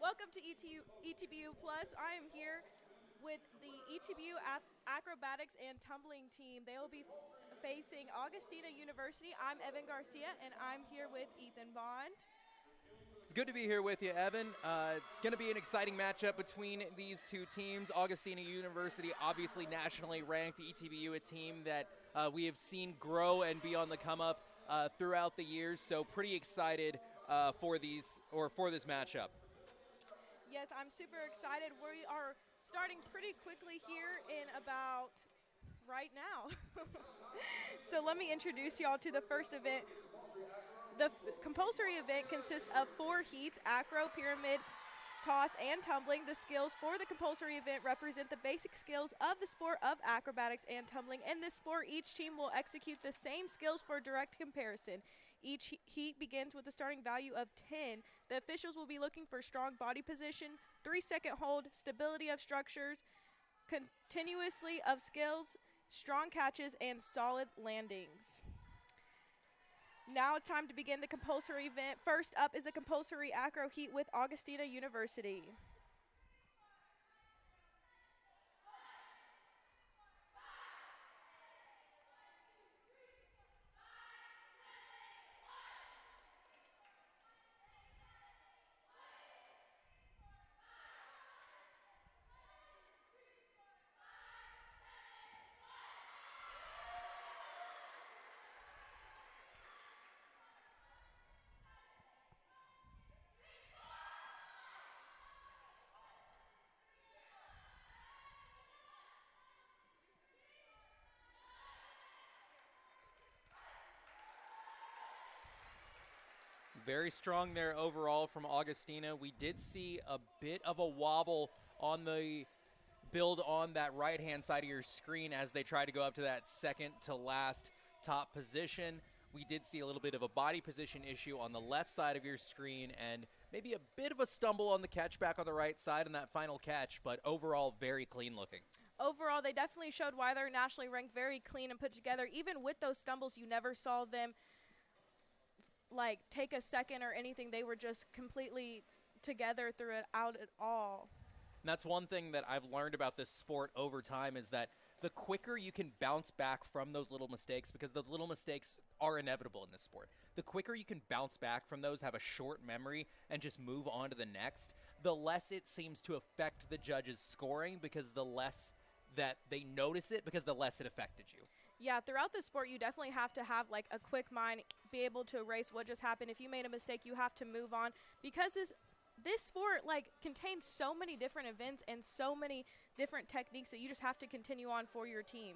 Welcome to ETBU Plus. I am here with the ETBU Acrobatics and Tumbling team. They will be facing Augustana University. I'm Evan Garcia, and I'm here with Ethan Bond. It's good to be here with you, Evan. It's going to be an exciting matchup between these two teams. Augustana University, obviously nationally ranked. ETBU, a team that we have seen grow and be on the come up throughout the years. So pretty excited for this matchup. Yes, I'm super excited. We are starting pretty quickly here in about right now. So let me introduce y'all to the first event. The compulsory event consists of 4 heats: acro, pyramid, toss, and tumbling. The skills for the compulsory event represent the basic skills of the sport of acrobatics and tumbling. In this sport, each team will execute the same skills for direct comparison. Each heat begins with a starting value of 10. The officials will be looking for strong body position, 3-second hold, stability of structures, continuously of skills, strong catches, and solid landings. Now it's time to begin the compulsory event. First up is the compulsory acro heat with Augustana University. Very strong there overall from Augustana. We did see a bit of a wobble on the build on that right-hand side of your screen as they try to go up to that second to last top position. We did see a little bit of a body position issue on the left side of your screen and maybe a bit of a stumble on the catch back on the right side in that final catch, but overall very clean looking. Overall, they definitely showed why they're nationally ranked, very clean and put together. Even with those stumbles, you never saw them like take a second or anything. They were just completely together throughout it all. And that's one thing that I've learned about this sport over time is that the quicker you can bounce back from those little mistakes, because those little mistakes are inevitable in this sport, the quicker you can bounce back from those, have a short memory, and just move on to the next, the less it seems to affect the judges' scoring, because the less that they notice it, because the less it affected you. Yeah, throughout the sport, you definitely have to have like a quick mind, be able to erase what just happened. If you made a mistake, you have to move on, because this sport like contains so many different events and so many different techniques that you just have to continue on for your team.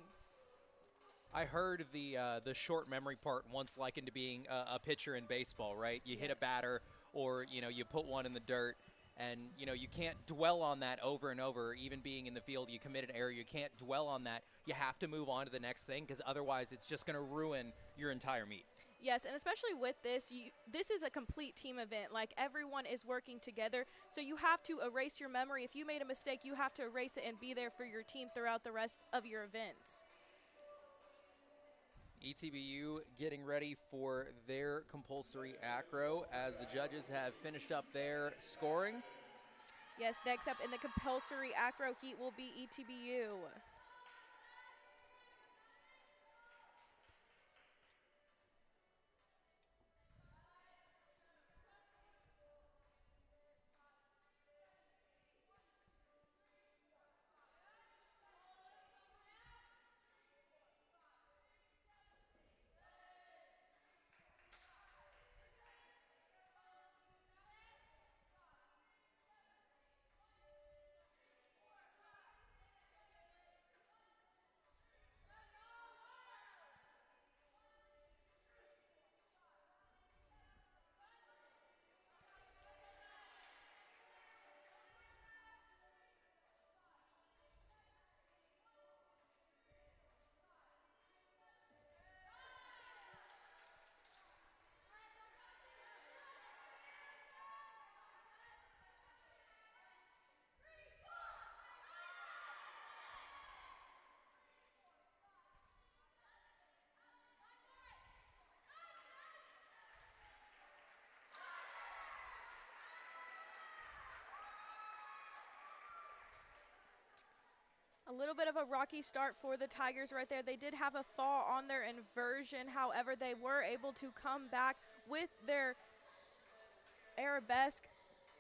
I heard the short memory part once likened to being a pitcher in baseball, right? You hit a batter, or you put one in the dirt, and you can't dwell on that over and over. Even being in the field, you commit an error, you can't dwell on that. You have to move on to the next thing, because otherwise it's just going to ruin your entire meet. Yes, and especially with this, this is a complete team event. Like, everyone is working together, so you have to erase your memory. If you made a mistake, you have to erase it and be there for your team throughout the rest of your events. ETBU getting ready for their compulsory acro as the judges have finished up their scoring. Yes, next up in the compulsory acro heat will be ETBU. A little bit of a rocky start for the Tigers right there. They did have a fall on their inversion. However, they were able to come back with their arabesque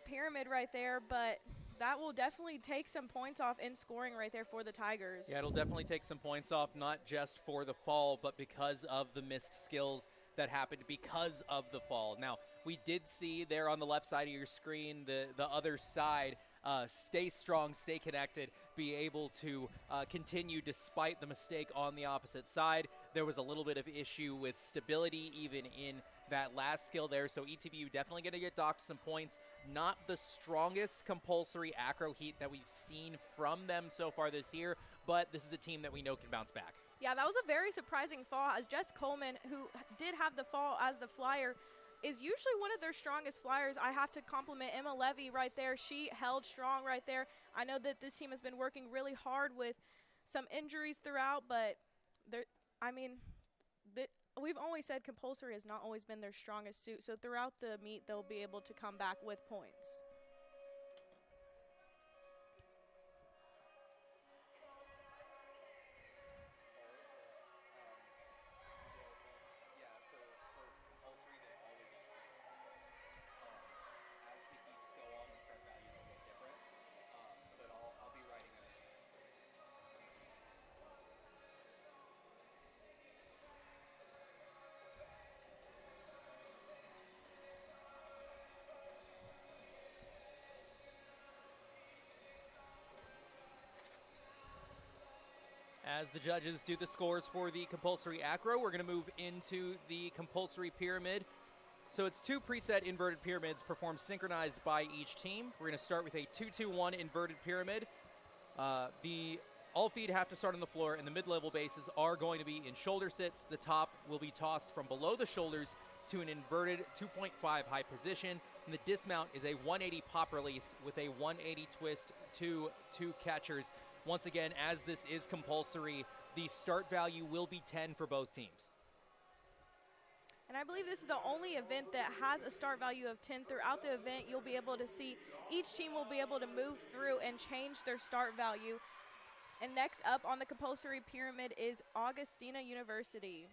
pyramid right there, but that will definitely take some points off in scoring right there for the Tigers. Yeah, it'll definitely take some points off, not just for the fall, but because of the missed skills that happened because of the fall. Now, we did see there on the left side of your screen, the other side, stay strong, stay connected, be able to continue despite the mistake on the opposite side. There was a little bit of issue with stability even in that last skill there, so ETBU definitely going to get docked some points. Not the strongest compulsory acro heat that we've seen from them so far this year, but this is a team that we know can bounce back. Yeah, that was a very surprising fall, as Jess Coleman, who did have the fall as the flyer, is usually one of their strongest flyers. I have to compliment Emma Levy right there. She held strong right there. I know that this team has been working really hard with some injuries throughout, but we've always said compulsory has not always been their strongest suit. So throughout the meet, they'll be able to come back with points. As the judges do the scores for the compulsory acro, we're going to move into the compulsory pyramid. So it's two preset inverted pyramids performed synchronized by each team. We're going to start with a 2-2-1 inverted pyramid. All feet have to start on the floor, and the mid-level bases are going to be in shoulder sits. The top will be tossed from below the shoulders to an inverted 2.5 high position, and the dismount is a 180 pop release with a 180 twist to two catchers. Once again, as this is compulsory, the start value will be 10 for both teams. And I believe this is the only event that has a start value of 10. Throughout the event, you'll be able to see each team will be able to move through and change their start value. And next up on the compulsory pyramid is Augustana University.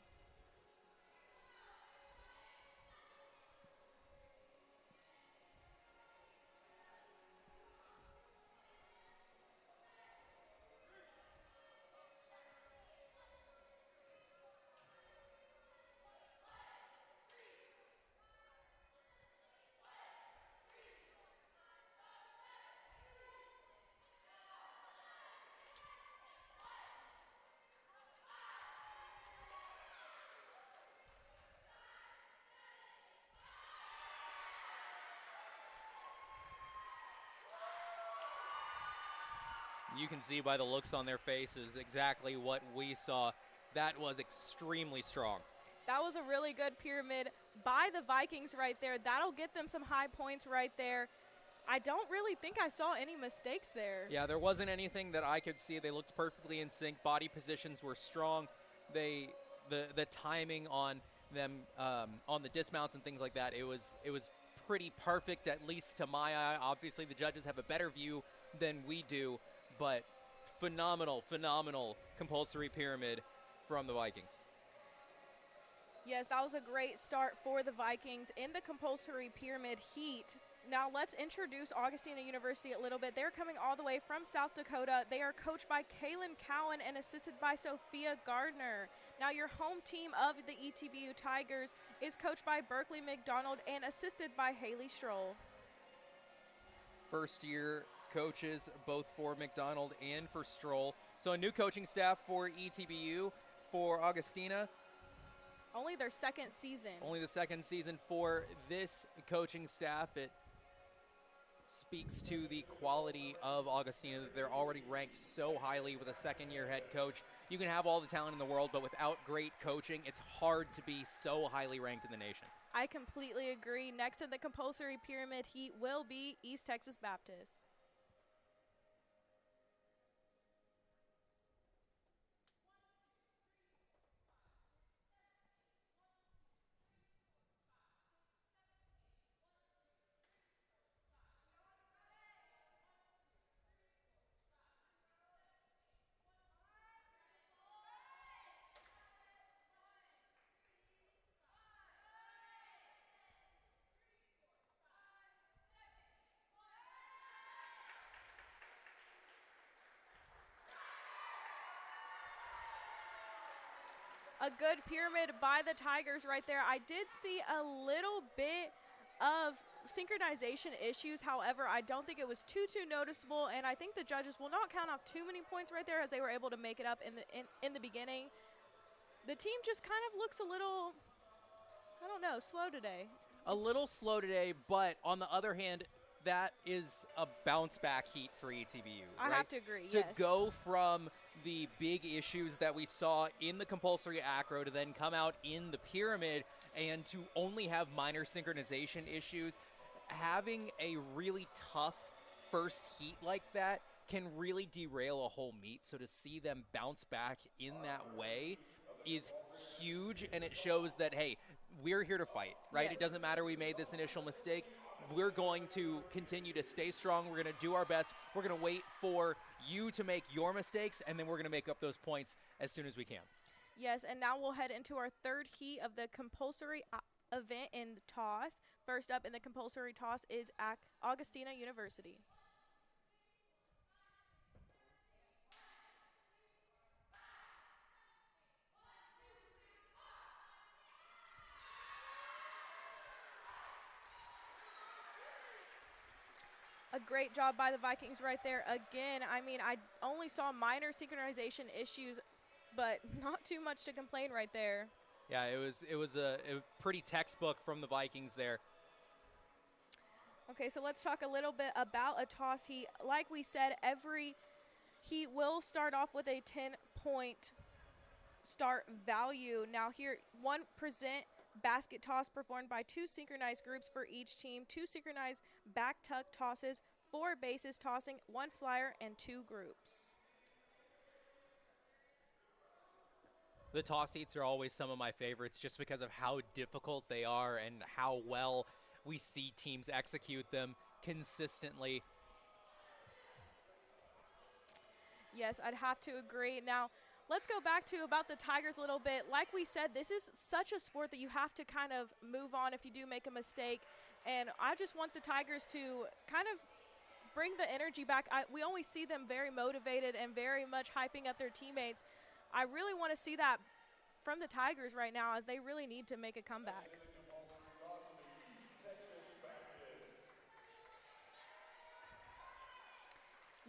You can see by the looks on their faces exactly what we saw. That was extremely strong. That was a really good pyramid by the Vikings right there. That'll get them some high points right there. I don't really think I saw any mistakes there. Yeah, there wasn't anything that I could see. They looked perfectly in sync. Body positions were strong. The timing on them on the dismounts and things like that, it was pretty perfect, at least to my eye. Obviously, the judges have a better view than we do, but phenomenal compulsory pyramid from the Vikings. Yes, that was a great start for the Vikings in the compulsory pyramid heat. Now let's introduce Augustana University a little bit. They're coming all the way from South Dakota. They are coached by Kaylin Cowan and assisted by Sophia Gardner. Now your home team of the ETBU Tigers is coached by Berkeley McDonald and assisted by Haley Stroll. First year coaches both for McDonald and for Stroll. So a new coaching staff for ETBU. For Augustana, only their second season. Only the second season for this coaching staff. It speaks to the quality of Augustana that they're already ranked so highly with a second-year head coach. You can have all the talent in the world, but without great coaching, it's hard to be so highly ranked in the nation. I completely agree. Next in the compulsory pyramid heat will be East Texas Baptist. A good pyramid by the Tigers right there. I did see a little bit of synchronization issues. However, I don't think it was too noticeable, and I think the judges will not count off too many points right there as they were able to make it up in the beginning. The team just kind of looks a little, I don't know, slow today. A little slow today, but on the other hand, that is a bounce back heat for ETBU. I right? have to agree, To yes. go from the big issues that we saw in the compulsory acro to then come out in the pyramid and to only have minor synchronization issues, having a really tough first heat like that can really derail a whole meet. So to see them bounce back in that way is huge, and it shows that, hey, we're here to fight, right? Yes. It doesn't matter we made this initial mistake. We're going to continue to stay strong. We're going to do our best. We're going to wait for you to make your mistakes, and then we're going to make up those points as soon as we can. Yes, and now we'll head into our third heat of the compulsory event in the toss. First up in the compulsory toss is Augustana University. A great job by the Vikings right there. Again, I mean, I only saw minor synchronization issues, but not too much to complain right there. Yeah, it was a pretty textbook from the Vikings there. Okay, so let's talk a little bit about a toss heat. Like we said, every heat will start off with a 10-point start value. Now here, 1% basket toss performed by 2 synchronized groups for each team, 2 synchronized back tuck tosses, 4 bases tossing, 1 flyer, and 2 groups. The toss heats are always some of my favorites just because of how difficult they are and how well we see teams execute them consistently. Yes, I'd have to agree. Now, let's go back to about the Tigers a little bit. Like we said, this is such a sport that you have to kind of move on if you do make a mistake. And I just want the Tigers to kind of bring the energy back. We always see them very motivated and very much hyping up their teammates. I really want to see that from the Tigers right now, as they really need to make a comeback.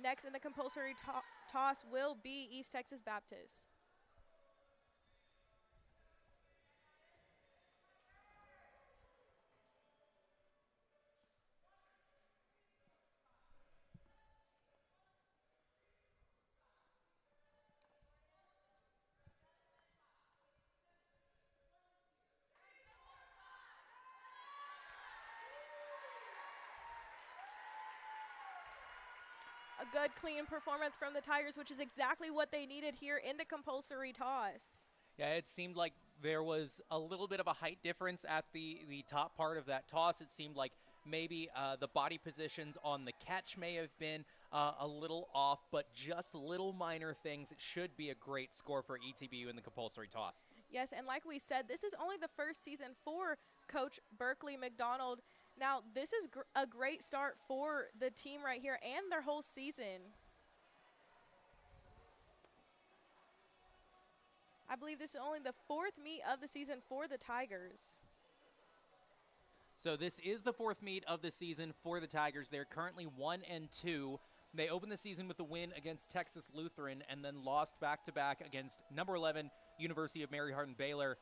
Next in the compulsory toss will be East Texas Baptist. A good, clean performance from the Tigers, which is exactly what they needed here in the compulsory toss. Yeah, it seemed like there was a little bit of a height difference at the top part of that toss. It seemed like maybe the body positions on the catch may have been a little off, but just little minor things. It should be a great score for ETBU in the compulsory toss. Yes, and like we said, this is only the first season for Coach Berkeley McDonald. Now, this is a great start for the team right here and their whole season. I believe this is only the 4th meet of the season for the Tigers. So this is the 4th meet of the season for the Tigers. They're currently 1-2. They opened the season with a win against Texas Lutheran and then lost back-to-back against number 11 University of Mary Hardin Baylor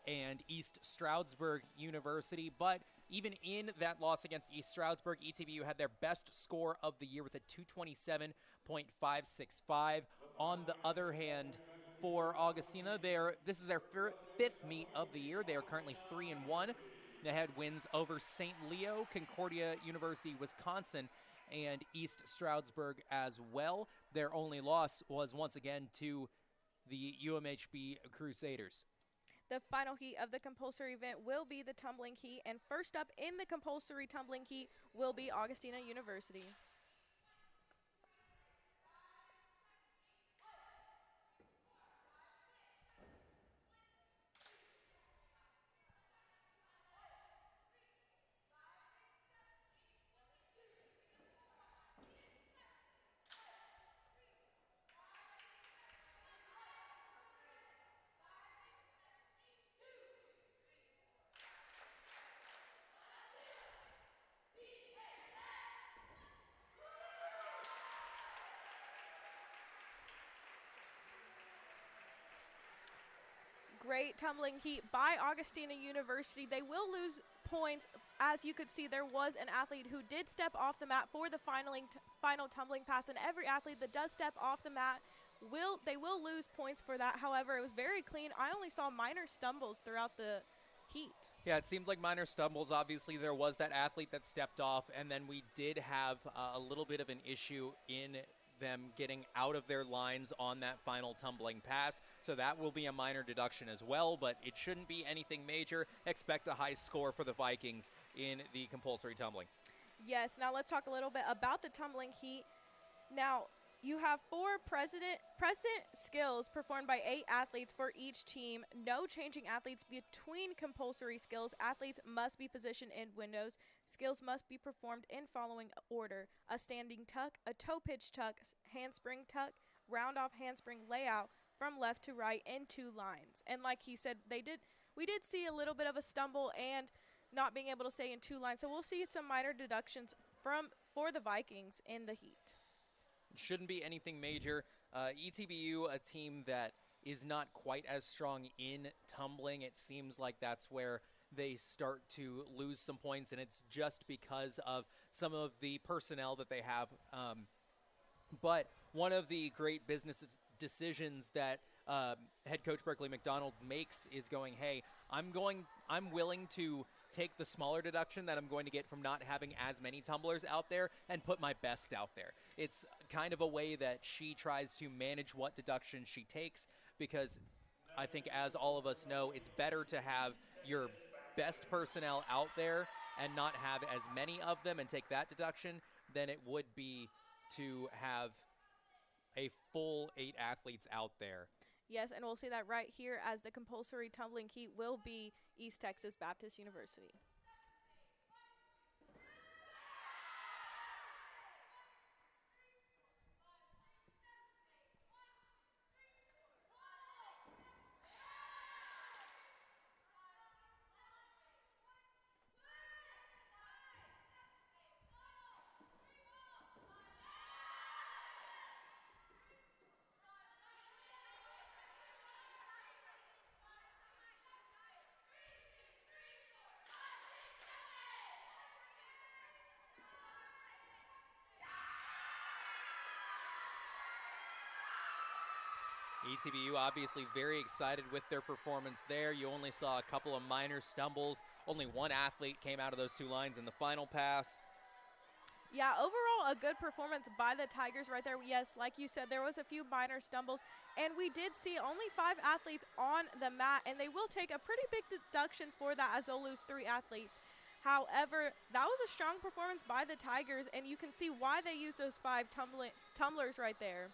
and East Stroudsburg University. But even in that loss against East Stroudsburg, ETBU had their best score of the year with a 227.565. On the other hand, for Augustana, this is their 5th meet of the year. They are currently 3-1. They had wins over St. Leo, Concordia University, Wisconsin, and East Stroudsburg as well. Their only loss was once again to the UMHB Crusaders. The final heat of the compulsory event will be the tumbling heat, and first up in the compulsory tumbling heat will be Augustana University. great tumbling heat by Augustana University. They will lose points. As you could see, there was an athlete who did step off the mat for the final tumbling pass, and every athlete that does step off the mat will lose points for that. However, it was very clean. I only saw minor stumbles throughout the heat. Yeah, it seemed like minor stumbles. Obviously, there was that athlete that stepped off, and then we did have a little bit of an issue in them getting out of their lines on that final tumbling pass. So that will be a minor deduction as well, but it shouldn't be anything major. Expect a high score for the Vikings in the compulsory tumbling. Yes, now let's talk a little bit about the tumbling heat. Now, you have 4 present skills performed by 8 athletes for each team. No changing athletes between compulsory skills. Athletes must be positioned in windows. Skills must be performed in following order: a standing tuck, a toe pitch tuck, handspring tuck, round off handspring layout from left to right in 2 lines. And like he said, we did see a little bit of a stumble and not being able to stay in 2 lines. So we'll see some minor deductions for the Vikings in the heat. Shouldn't be anything major. ETBU, a team that is not quite as strong in tumbling. It seems like that's where they start to lose some points, and it's just because of some of the personnel that they have. But one of the great business decisions that head coach Berkeley McDonald makes is going, hey, I'm willing to take the smaller deduction that I'm going to get from not having as many tumblers out there and put my best out there. It's kind of a way that she tries to manage what deduction she takes, because I think, as all of us know, it's better to have your best personnel out there and not have as many of them and take that deduction than it would be to have a full 8 athletes out there. Yes, and we'll see that right here, as the compulsory tumbling heat will be East Texas Baptist University. ETBU obviously very excited with their performance there. You only saw a couple of minor stumbles. Only 1 athlete came out of those 2 lines in the final pass. Yeah, overall a good performance by the Tigers right there. Yes, like you said, there was a few minor stumbles, and we did see only 5 athletes on the mat, and they will take a pretty big deduction for that, as they'll lose 3 athletes. However, that was a strong performance by the Tigers, and you can see why they used those 5 tumblers right there.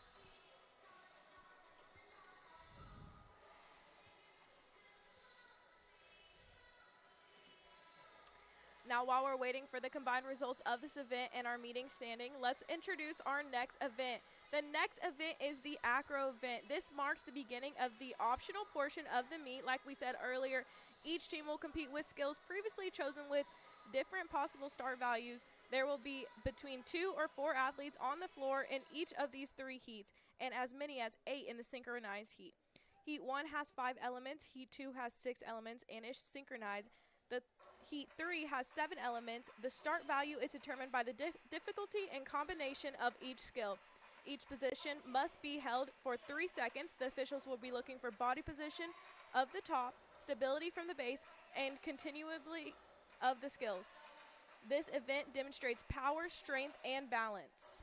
Now, while we're waiting for the combined results of this event and our meeting standing, let's introduce our next event. The next event is the Acro event. This marks the beginning of the optional portion of the meet. Like we said earlier, each team will compete with skills previously chosen with different possible start values. There will be between 2 or 4 athletes on the floor in each of these 3 heats, and as many as 8 in the synchronized heat. Heat 1 has 5 elements, Heat 2 has 6 elements and is synchronized. The Heat 3 has 7 elements. The start value is determined by the difficulty and combination of each skill. Each position must be held for 3 seconds. The officials will be looking for body position of the top, stability from the base, and continuity of the skills. This event demonstrates power, strength, and balance.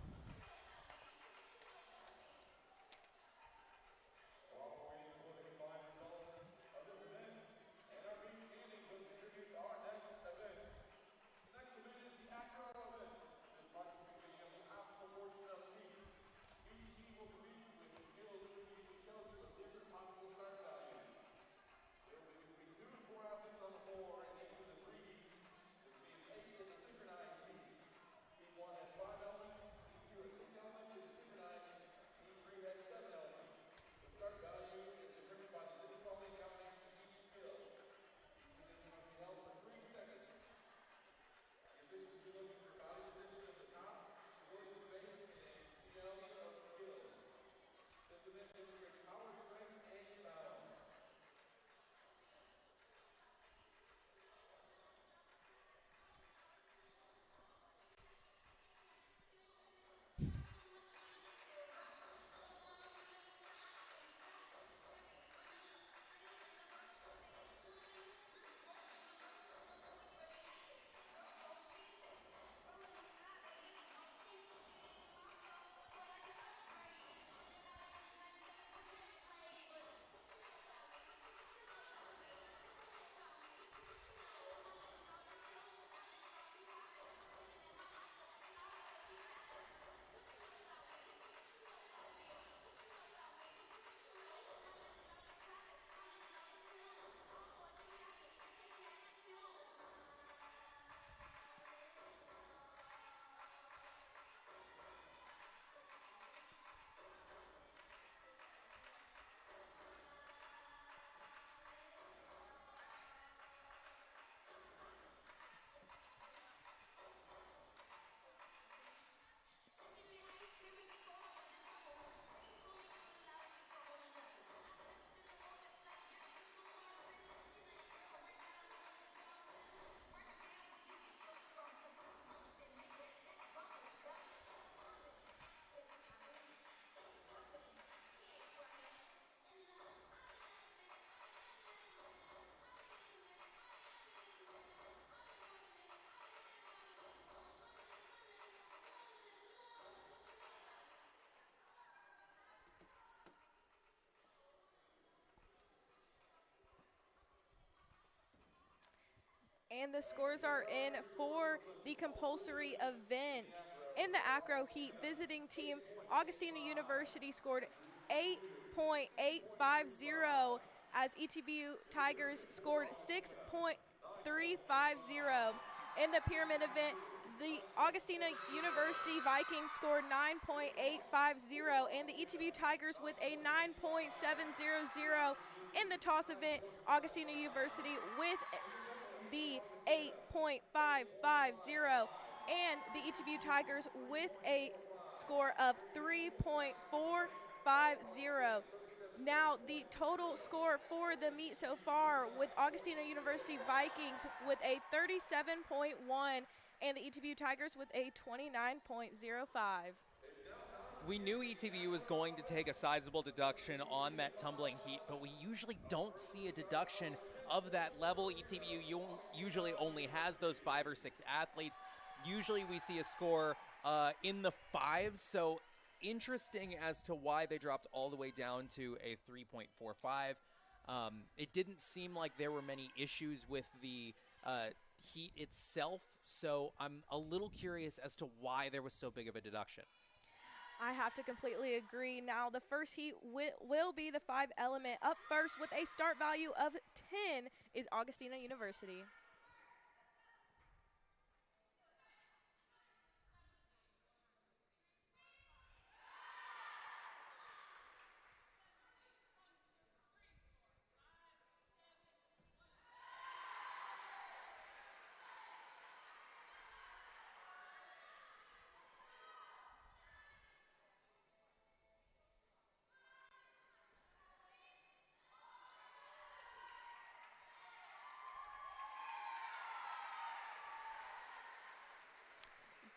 And the scores are in for the compulsory event. In the acro heat, visiting team Augustana University scored 8.850 as ETBU Tigers scored 6.350. In the pyramid event, the Augustana University Vikings scored 9.850 and the ETBU Tigers with a 9.700. In the toss event, Augustana University with the 8.550 and the ETBU Tigers with a score of 3.450. Now the total score for the meet so far with Augustana University Vikings with a 37.1 and the ETBU Tigers with a 29.05. We knew ETBU was going to take a sizable deduction on that tumbling heat, but we usually don't see a deduction of that level. ETBU usually only has those 5 or 6 athletes. Usually we see a score in the 5s, so interesting as to why they dropped all the way down to a 3.45. It didn't seem like there were many issues with the heat itself, so I'm a little curious as to why there was so big of a deduction. I have to completely agree. Now, the first heat will be the 5 element. Up first with a start value of 10 is Augustana University.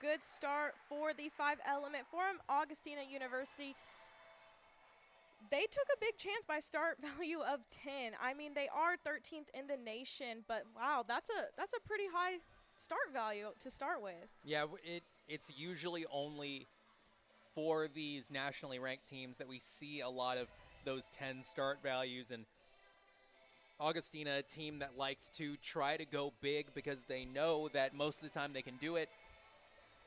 Good start for the 5 element from Augustana University. They took a big chance by start value of 10. I mean, they are 13th in the nation, but wow, that's a pretty high start value to start with. Yeah, it's usually only for these nationally ranked teams that we see a lot of those 10 start values, and Augustana, a team that likes to try to go big because they know that most of the time they can do it.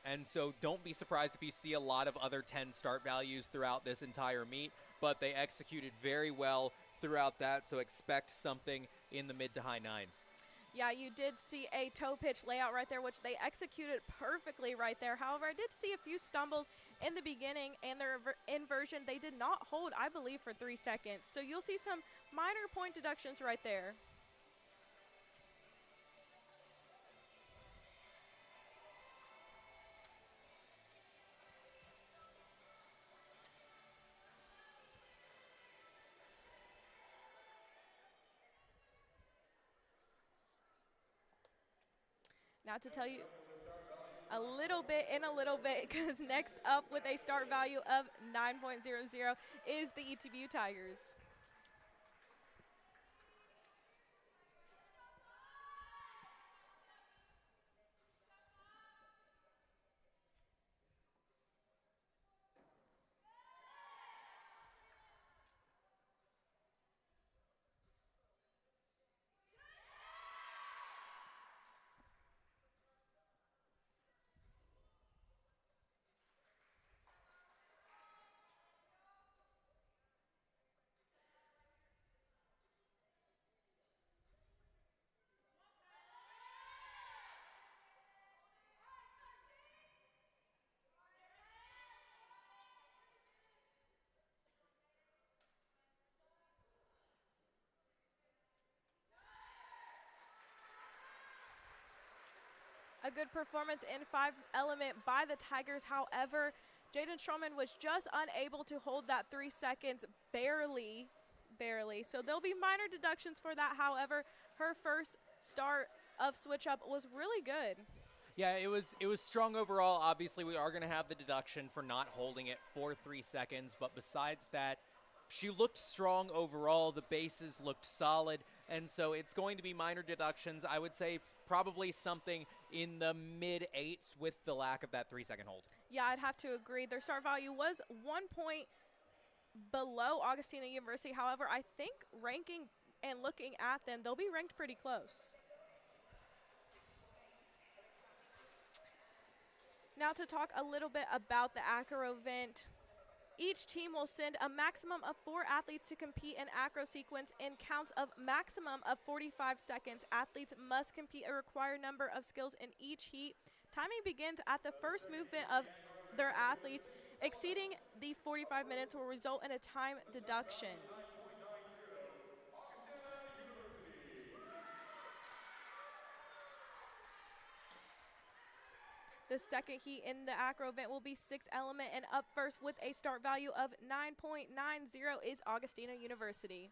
And so don't be surprised if you see a lot of other 10 start values throughout this entire meet, but they executed very well throughout that, so expect something in the mid to high 9s. Yeah, you did see a toe pitch layout right there, which they executed perfectly right there. However, I did see a few stumbles in the beginning, and their inversion, they did not hold, I believe, for 3 seconds. So you'll see some minor point deductions right there. Now to tell you a little bit, because next up with a start value of 9.00 is the ETBU Tigers. A good performance in 5 element by the Tigers. However, Jaden Stroman was just unable to hold that 3 seconds, barely. So there'll be minor deductions for that. However, her first start of switch up was really good. Yeah, it was strong overall. Obviously, we are going to have the deduction for not holding it for 3 seconds, but besides that, she looked strong overall. The bases looked solid, and so it's going to be minor deductions. I would say probably something in the mid-8s with the lack of that 3-second hold. Yeah, I'd have to agree. Their start value was 1 point below Augustana University. However, I think ranking and looking at them, they'll be ranked pretty close. Now to talk a little bit about the acro event. Each team will send a maximum of 4 athletes to compete in acro sequence in counts of maximum of 45 seconds. Athletes must compete a required number of skills in each heat. Timing begins at the first movement of their athletes. Exceeding the 45 minutes will result in a time deduction. The second heat in the acro event will be 6 element, and up first with a start value of 9.90 is Augustana University.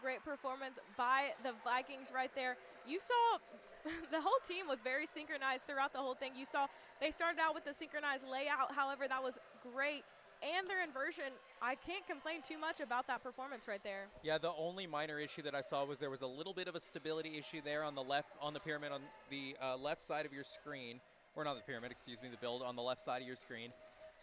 Great performance by the Vikings right there. You saw the whole team was very synchronized throughout the whole thing. You saw they started out with the synchronized layout. However, that was great. And their inversion, I can't complain too much about that performance right there. Yeah, the only minor issue that I saw was there was a little bit of a stability issue there on the pyramid on the left side of your screen, or not the pyramid, excuse me, the build on the left side of your screen.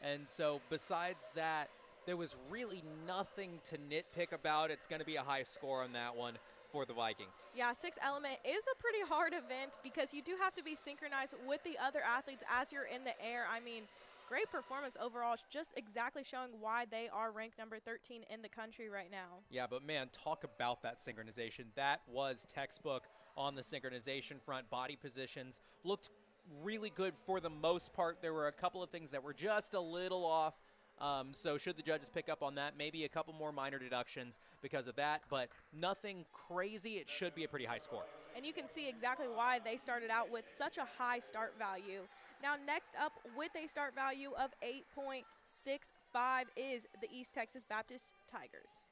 And so besides that, there was really nothing to nitpick about. It's going to be a high score on that one for the Vikings. Yeah, 6 element is a pretty hard event because you do have to be synchronized with the other athletes as you're in the air. I mean, great performance overall, just exactly showing why they are ranked number 13 in the country right now. Yeah, but man, talk about that synchronization. That was textbook on the synchronization front. Body positions looked really good for the most part. There were a couple of things that were just a little off. So should the judges pick up on that, maybe a couple more minor deductions because of that, but nothing crazy. It should be a pretty high score. And you can see exactly why they started out with such a high start value. Now next up with a start value of 8.65 is the East Texas Baptist Tigers.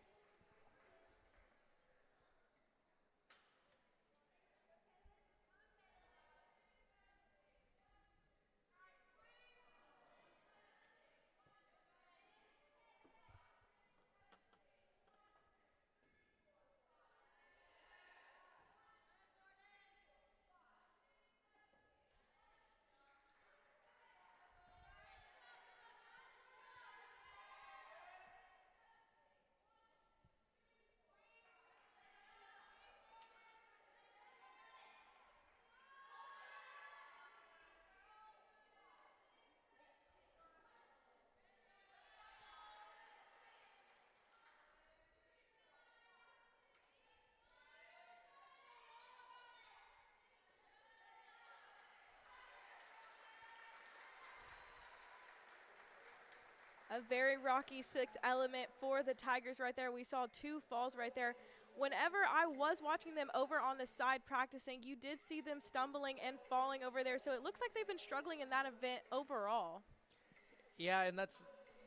A very rocky 6 element for the Tigers right there. We saw 2 falls right there. Whenever I was watching them over on the side practicing, you did see them stumbling and falling over there. So it looks like they've been struggling in that event overall. Yeah, and that's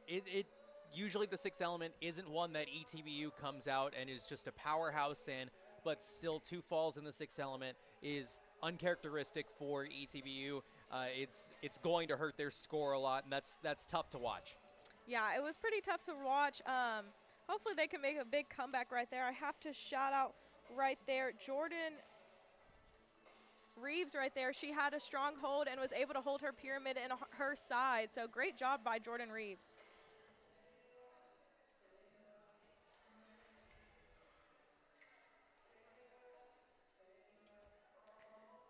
it. Usually the 6 element isn't one that ETBU comes out and is just a powerhouse in, but still 2 falls in the 6 element is uncharacteristic for ETBU. It's going to hurt their score a lot, and that's tough to watch. Yeah, it was pretty tough to watch. Hopefully they can make a big comeback right there. I have to shout out right there Jordan Reeves right there. She had a strong hold and was able to hold her pyramid in her side. So great job by Jordan Reeves.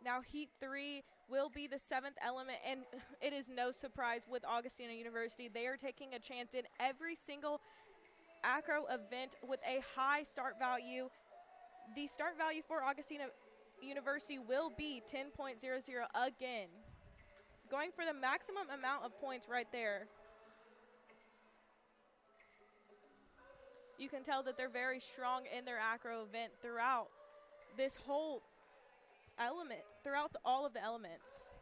Now heat 3 will be the 7th element, and it is no surprise with Augustana University. They are taking a chance in every single acro event with a high start value. The start value for Augustana University will be 10.00 again. Going for the maximum amount of points right there. You can tell that they're very strong in their acro event throughout this whole element, throughout all of the elements.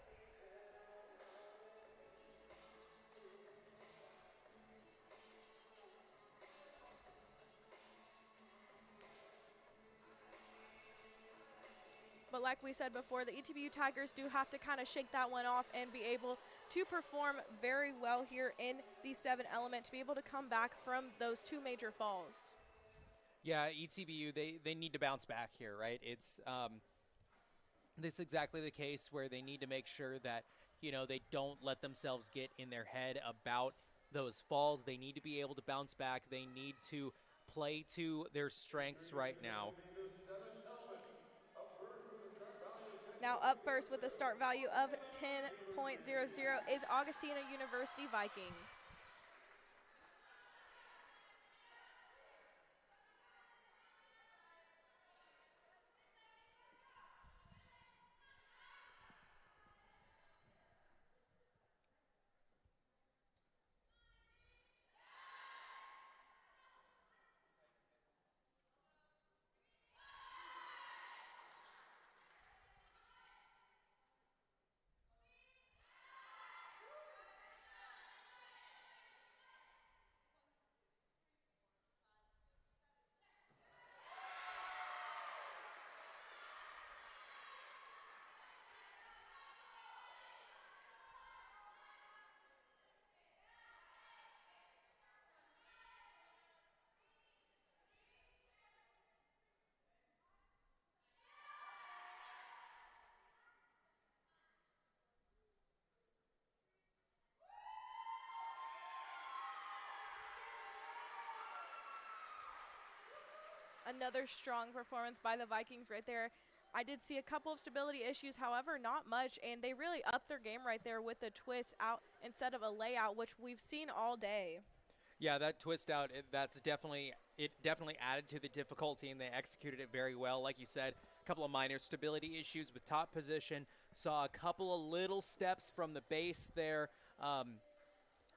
But like we said before, the ETBU Tigers do have to kind of shake that one off and be able to perform very well here in the 7 element to be able to come back from those 2 major falls. Yeah, ETBU, they need to bounce back here, right? It's this is exactly the case where they need to make sure that, you know, they don't let themselves get in their head about those falls. They need to be able to bounce back. They need to play to their strengths right now. Now up first with a start value of 10.00 is Augustana University Vikings. Another strong performance by the Vikings right there. I did see a couple of stability issues, however, not much, and they really upped their game right there with the twist out instead of a layout, which we've seen all day. Yeah, that twist out, it definitely added to the difficulty, and they executed it very well. Like you said, a couple of minor stability issues with top position. Saw a couple of little steps from the base there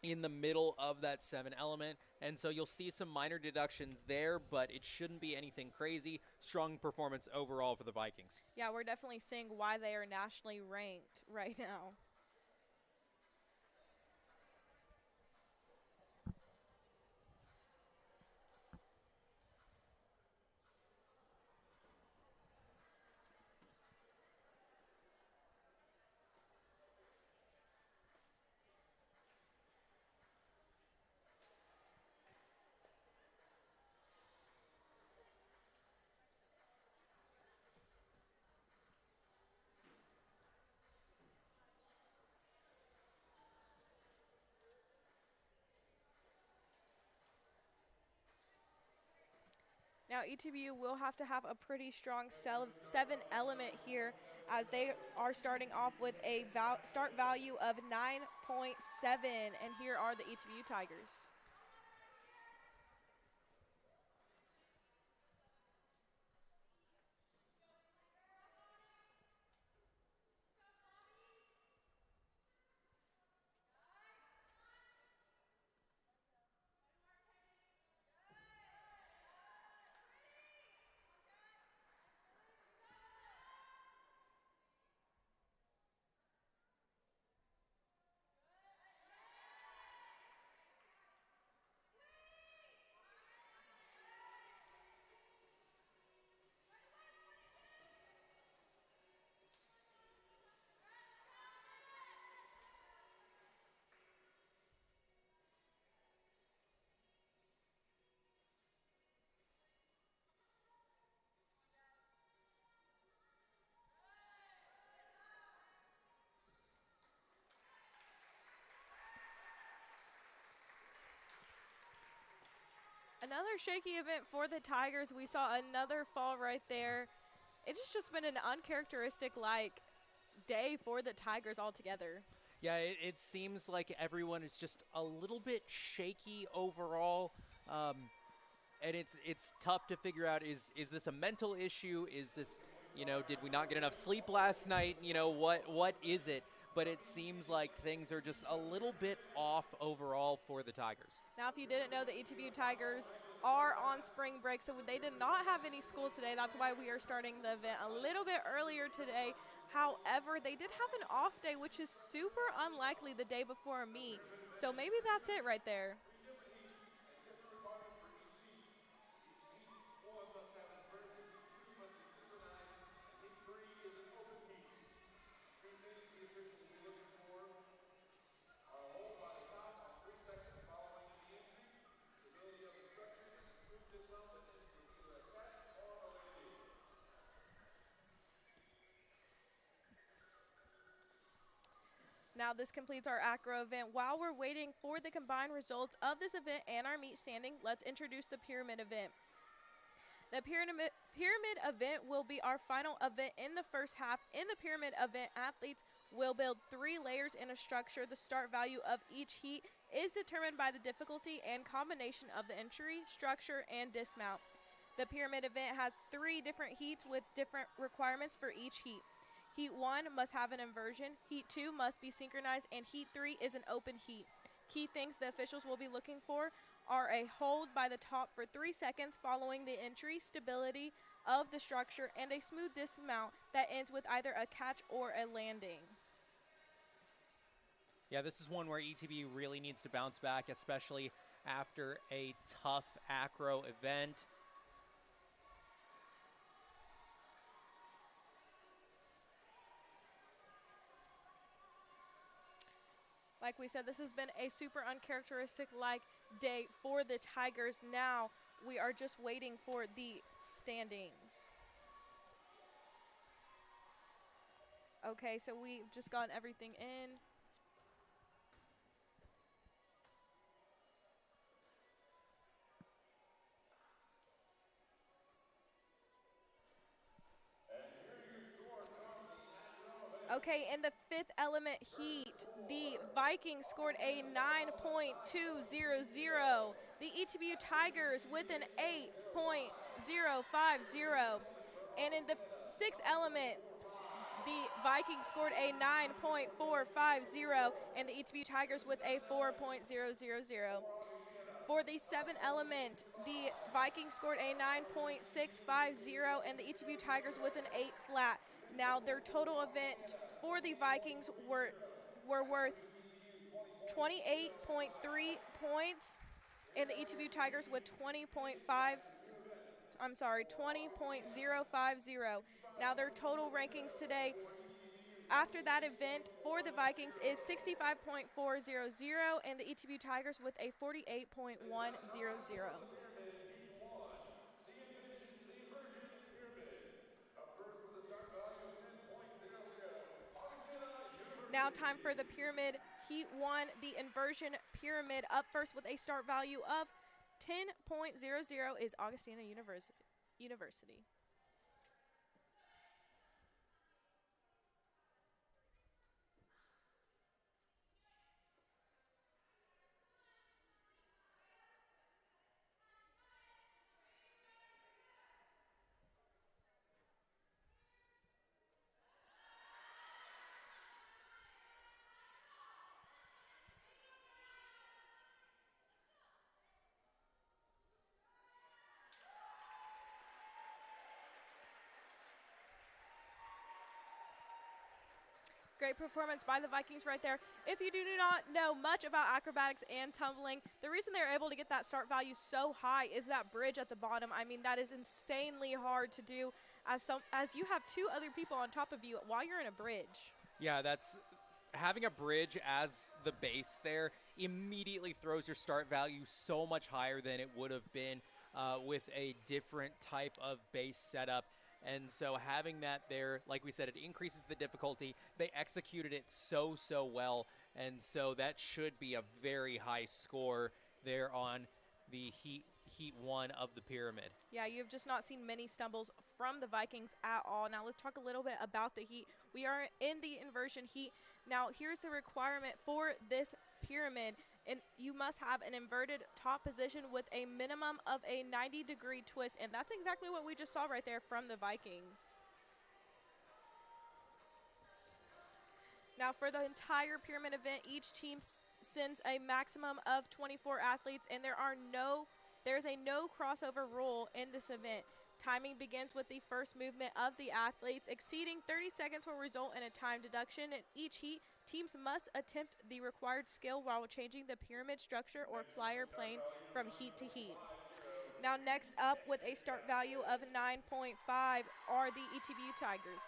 in the middle of that 7 element, and so you'll see some minor deductions there, but it shouldn't be anything crazy. Strong performance overall for the Vikings. Yeah, we're definitely seeing why they are nationally ranked right now. Now ETBU will have to have a pretty strong 7 element here as they are starting off with a start value of 9.7, and here are the ETBU Tigers. Another shaky event for the Tigers. We saw another fall right there. It has just been an uncharacteristic day for the Tigers altogether. Yeah, it seems like everyone is just a little bit shaky overall, and it's tough to figure out, is this a mental issue? Is this, you know, did we not get enough sleep last night? You know, what is it? But it seems like things are just a little bit off overall for the Tigers. Now, if you didn't know, the ETBU Tigers are on spring break, so they did not have any school today. That's why we are starting the event a little bit earlier today. However, they did have an off day, which is super unlikely the day before me. So maybe that's it right there. Now this completes our acro event. While we're waiting for the combined results of this event and our meet standing, let's introduce the pyramid event. The pyramid event will be our final event in the first half. In the pyramid event, athletes will build 3 layers in a structure. The start value of each heat is determined by the difficulty and combination of the entry, structure, and dismount. The pyramid event has 3 different heats with different requirements for each heat. Heat 1 must have an inversion, Heat 2 must be synchronized, and Heat 3 is an open heat. Key things the officials will be looking for are a hold by the top for 3 seconds following the entry, stability of the structure, and a smooth dismount that ends with either a catch or a landing. Yeah, this is one where ETBU really needs to bounce back, especially after a tough acro event. Like we said, this has been a super uncharacteristic-like day for the Tigers. Now we are just waiting for the standings. Okay, so we've just gotten everything in. Okay, in the 5th element heat, the Vikings scored a 9.200. The ETBU Tigers with an 8.050. And in the 6th element, the Vikings scored a 9.450, and the ETBU Tigers with a 4.000. For the 7th element, the Vikings scored a 9.650, and the ETBU Tigers with an 8 flat. Now their total event for the Vikings were worth 28.3 points, and the ETBU Tigers with 20.050. Now their total rankings today after that event for the Vikings is 65.400, and the ETBU Tigers with a 48.100. Now time for the pyramid heat 1, the inversion pyramid. Up first with a start value of 10.00 is Augustana University. Great performance by the Vikings right there. If you do not know much about acrobatics and tumbling, the reason they're able to get that start value so high is that bridge at the bottom. I mean, that is insanely hard to do as you have 2 other people on top of you while you're in a bridge. Yeah, that's having a bridge as the base there immediately throws your start value so much higher than it would have been with a different type of base setup. And so having that there, like we said, it increases the difficulty. They executed it so well, and so that should be a very high score there on the heat 1 of the pyramid. Yeah, you've just not seen many stumbles from the Vikings at all. Now let's talk a little bit about the heat. We are in the inversion heat. Now here's the requirement for this pyramid. And you must have an inverted top position with a minimum of a 90-degree twist, and that's exactly what we just saw right there from the Vikings. Now for the entire pyramid event, each team sends a maximum of 24 athletes, and there are no There's a no crossover rule in this event. Timing begins with the first movement of the athletes. Exceeding 30 seconds will result in a time deduction. In each heat, teams must attempt the required skill while changing the pyramid structure or flyer plane from heat to heat. Now next up with a start value of 9.5 are the ETBU Tigers.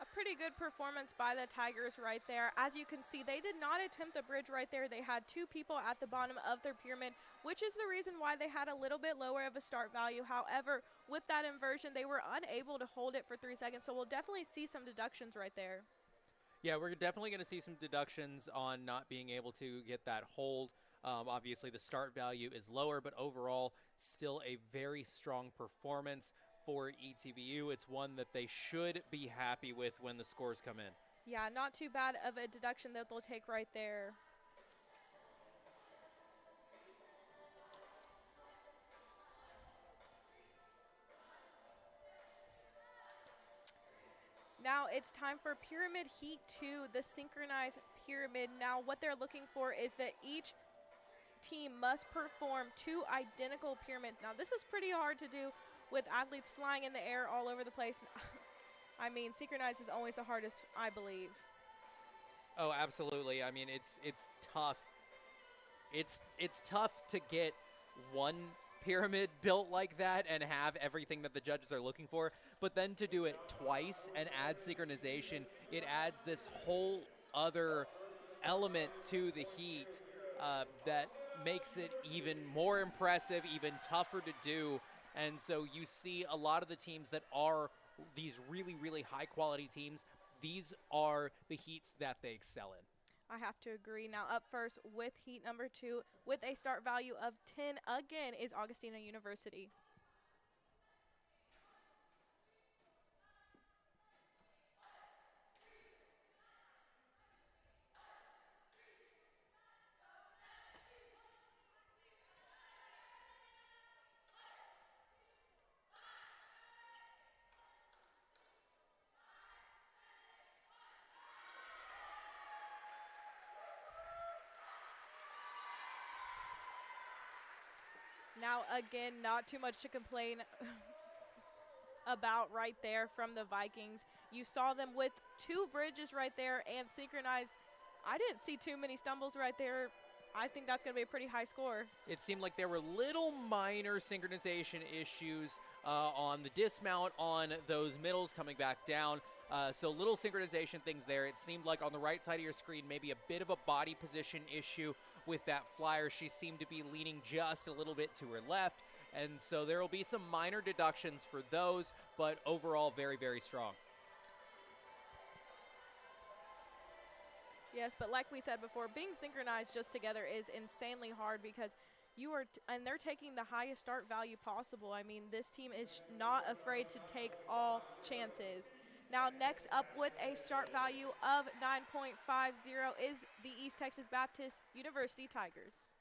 A pretty good performance by the Tigers right there. As you can see, they did not attempt the bridge right there. They had two people at the bottom of their pyramid, which is the reason why they had a little bit lower of a start value. However, with that inversion, they were unable to hold it for 3 seconds, so we'll definitely see some deductions right there. Yeah, we're definitely going to see some deductions on not being able to get that hold. Obviously, the start value is lower, but overall, still a very strong performance for ETBU. It's one that they should be happy with when the scores come in. Yeah, not too bad of a deduction that they'll take right there. Now it's time for Pyramid Heat 2, the synchronized pyramid. Now what they're looking for is that each team must perform 2 identical pyramids. Now this is pretty hard to do with athletes flying in the air all over the place. I mean, synchronized is always the hardest, I believe. Oh, absolutely. I mean, it's tough. It's tough to get one pyramid built like that and have everything that the judges are looking for, but then to do it twice and add synchronization, it adds this whole other element to the heat that makes it even more impressive, even tougher to do. And so you see a lot of the teams that are these really, really high quality teams, these are the heats that they excel in. I have to agree. Now up first with heat number 2 with a start value of 10 again is Augustana University. Now again, not too much to complain about right there from the Vikings. You saw them with 2 bridges right there and synchronized. I didn't see too many stumbles right there. I think that's going to be a pretty high score. It seemed like there were little minor synchronization issues on the dismount on those middles coming back down. So little synchronization things there. It seemed like on the right side of your screen, maybe a bit of a body position issue with that flyer. She seemed to be leaning just a little bit to her left. And so there will be some minor deductions for those, but overall very, very strong. Yes, but like we said before, being synchronized just together is insanely hard because you are, and they're taking the highest start value possible. I mean, this team is not afraid to take all chances. Now, next up with a start value of 9.50 is the East Texas Baptist University Tigers.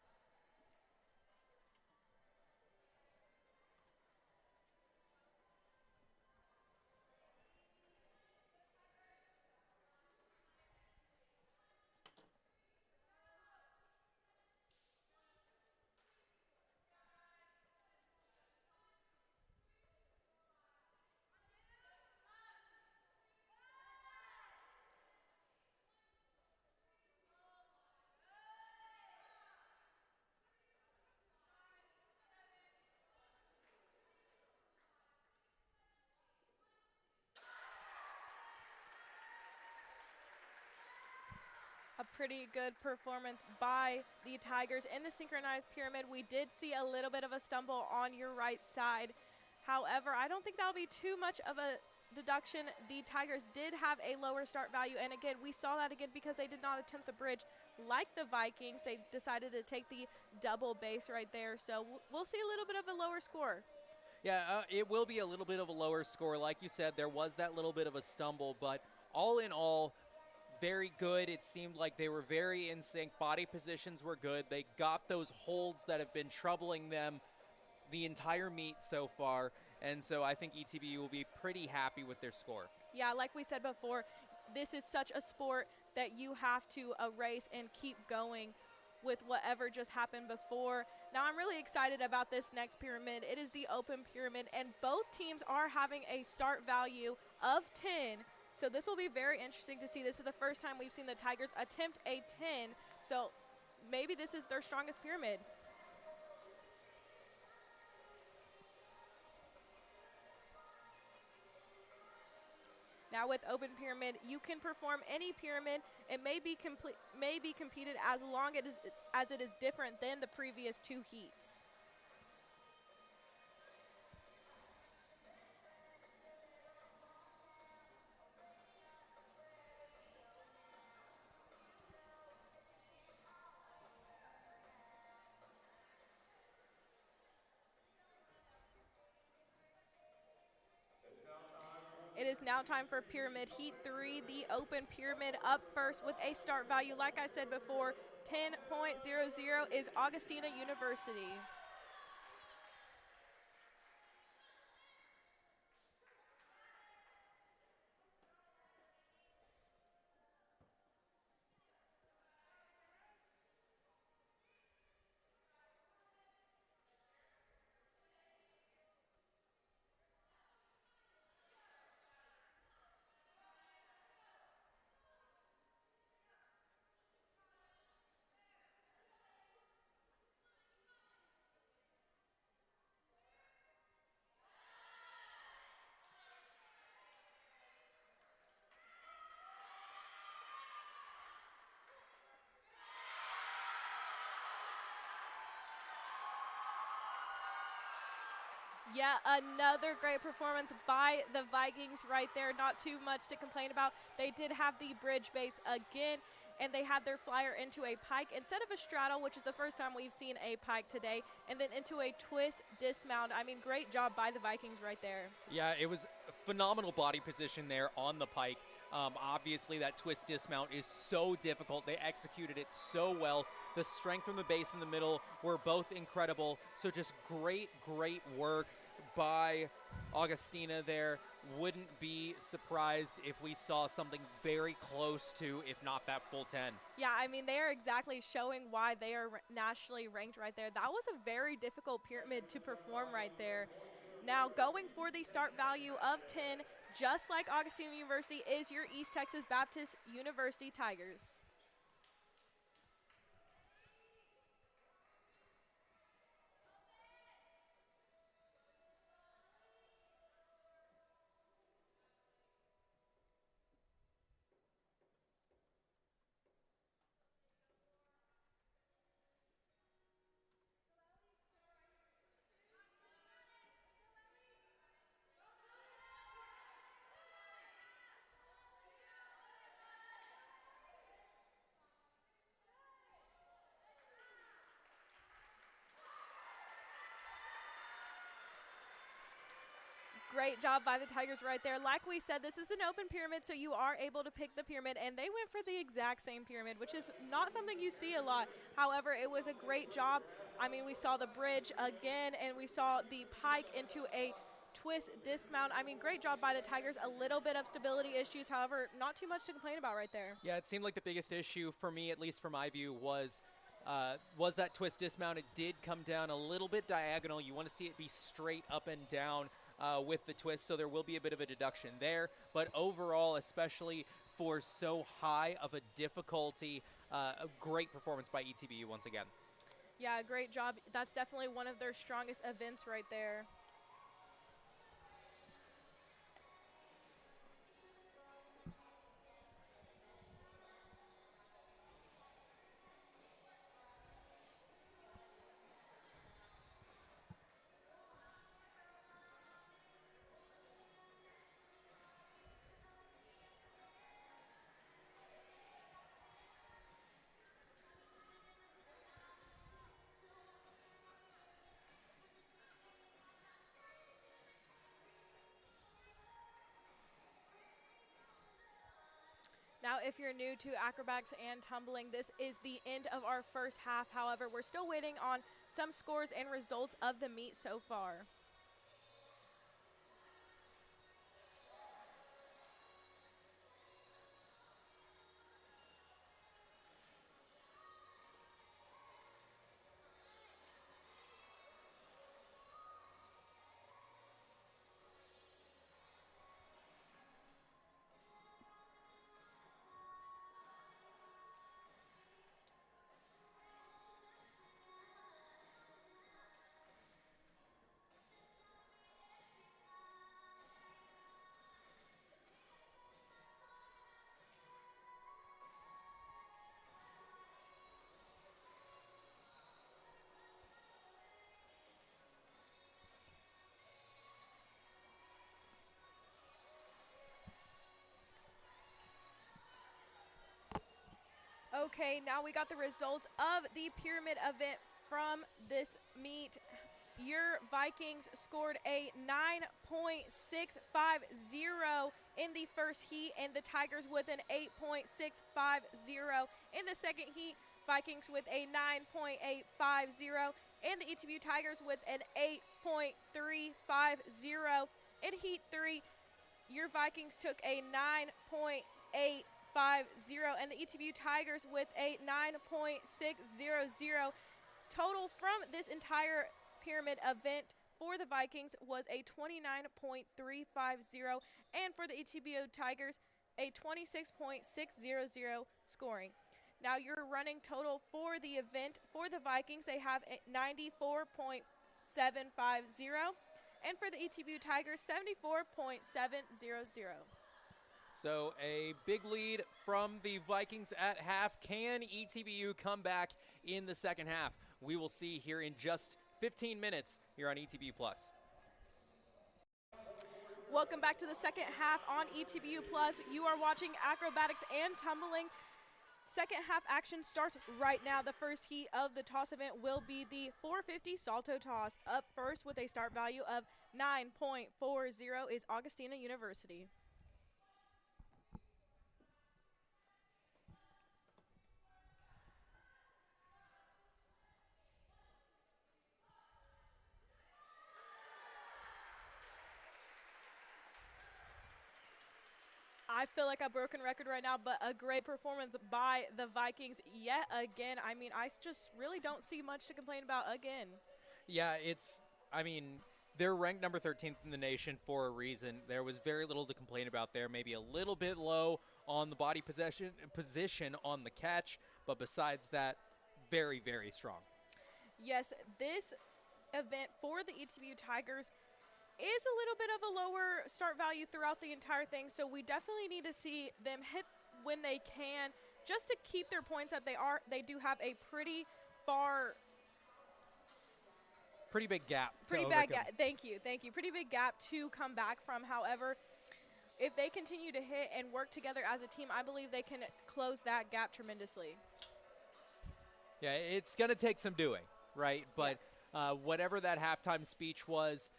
a pretty good performance by the Tigers in the synchronized pyramid. We did see a little bit of a stumble on your right side. However, I don't think that'll be too much of a deduction. The Tigers did have a lower start value, and again, we saw that again because they did not attempt the bridge like the Vikings. They decided to take the double base right there, so we'll see a little bit of a lower score. Yeah, it will be a little bit of a lower score. Like you said, there was that little bit of a stumble, but all in all, very good. It seemed like they were very in sync. Body positions were good. They got those holds that have been troubling them the entire meet so far, and so I think ETBU will be pretty happy with their score. Yeah, like we said before, this is such a sport that you have to race and keep going with whatever just happened before. Now I'm really excited about this next pyramid. It is the open pyramid, and both teams are having a start value of 10. So this will be very interesting to see. This is the first time we've seen the Tigers attempt a 10. So maybe this is their strongest pyramid. Now with open pyramid, you can perform any pyramid. It may be competed as long as it is different than the previous two heats. It is now time for Pyramid Heat 3, the open pyramid up first with a start value, like I said before, 10.00 is Augustana University. Yeah, another great performance by the Vikings right there. Not too much to complain about. They did have the bridge base again, and they had their flyer into a pike instead of a straddle, which is the first time we've seen a pike today, and then into a twist dismount. I mean, great job by the Vikings right there. Yeah, it was a phenomenal body position there on the pike. Obviously, that twist dismount is so difficult. They executed it so well. The strength from the base and the middle were both incredible. So just great, great work by Augustina there. Wouldn't be surprised if we saw something very close to, if not that full 10. Yeah, I mean, they are exactly showing why they are nationally ranked right there. That was a very difficult pyramid to perform right there. Now, going for the start value of 10, just like Augustana University, is your East Texas Baptist University Tigers. Great job by the Tigers right there. Like we said, this is an open pyramid, so you are able to pick the pyramid, and they went for the exact same pyramid, which is not something you see a lot. However, it was a great job. I mean, we saw the bridge again, and we saw the pike into a twist dismount. I mean, great job by the Tigers. A little bit of stability issues, however, not too much to complain about right there. Yeah, it seemed like the biggest issue for me, at least from my view, was that twist dismount. It did come down a little bit diagonal. You want to see it be straight up and down with the twist, so there will be a bit of a deduction there. But overall, especially for so high of a difficulty, a great performance by ETBU once again. Yeah, great job. That's definitely one of their strongest events right there. Now, if you're new to acrobatics and tumbling, this is the end of our first half. However, we're still waiting on some scores and results of the meet so far. Okay, now we got the results of the pyramid event from this meet. Your Vikings scored a 9.650 in the first heat, and the Tigers with an 8.650. In the second heat, Vikings with a 9.850, and the ETBU Tigers with an 8.350. In heat 3, your Vikings took a 9.850, and the ETBU Tigers with a 9.600. Total from this entire pyramid event for the Vikings was a 29.350, and for the ETBU Tigers, a 26.600 scoring. Now your running total for the event for the Vikings, they have a 94.750, and for the ETBU Tigers, 74.700. So a big lead from the Vikings at half. Can ETBU come back in the second half? We will see here in just 15 minutes here on ETBU Plus. Welcome back to the second half on ETBU Plus. You are watching acrobatics and tumbling. Second half action starts right now. The first heat of the toss event will be the 450 salto toss. Up first with a start value of 9.40 is Augustana University. I feel like a broken record right now, but a great performance by the Vikings yet again. I mean, I just really don't see much to complain about again. Yeah, they're ranked number 13th in the nation for a reason. There was very little to complain about there. Maybe a little bit low on the body position on the catch, but besides that, very, very strong. Yes, this event for the ETBU Tigers is a little bit of a lower start value throughout the entire thing, so we definitely need to see them hit when they can just to keep their points up. They do have a pretty big gap. Pretty big gap. Thank you. Pretty big gap to come back from. However, if they continue to hit and work together as a team, I believe they can close that gap tremendously. Yeah, it's going to take some doing, right? But whatever that halftime speech was,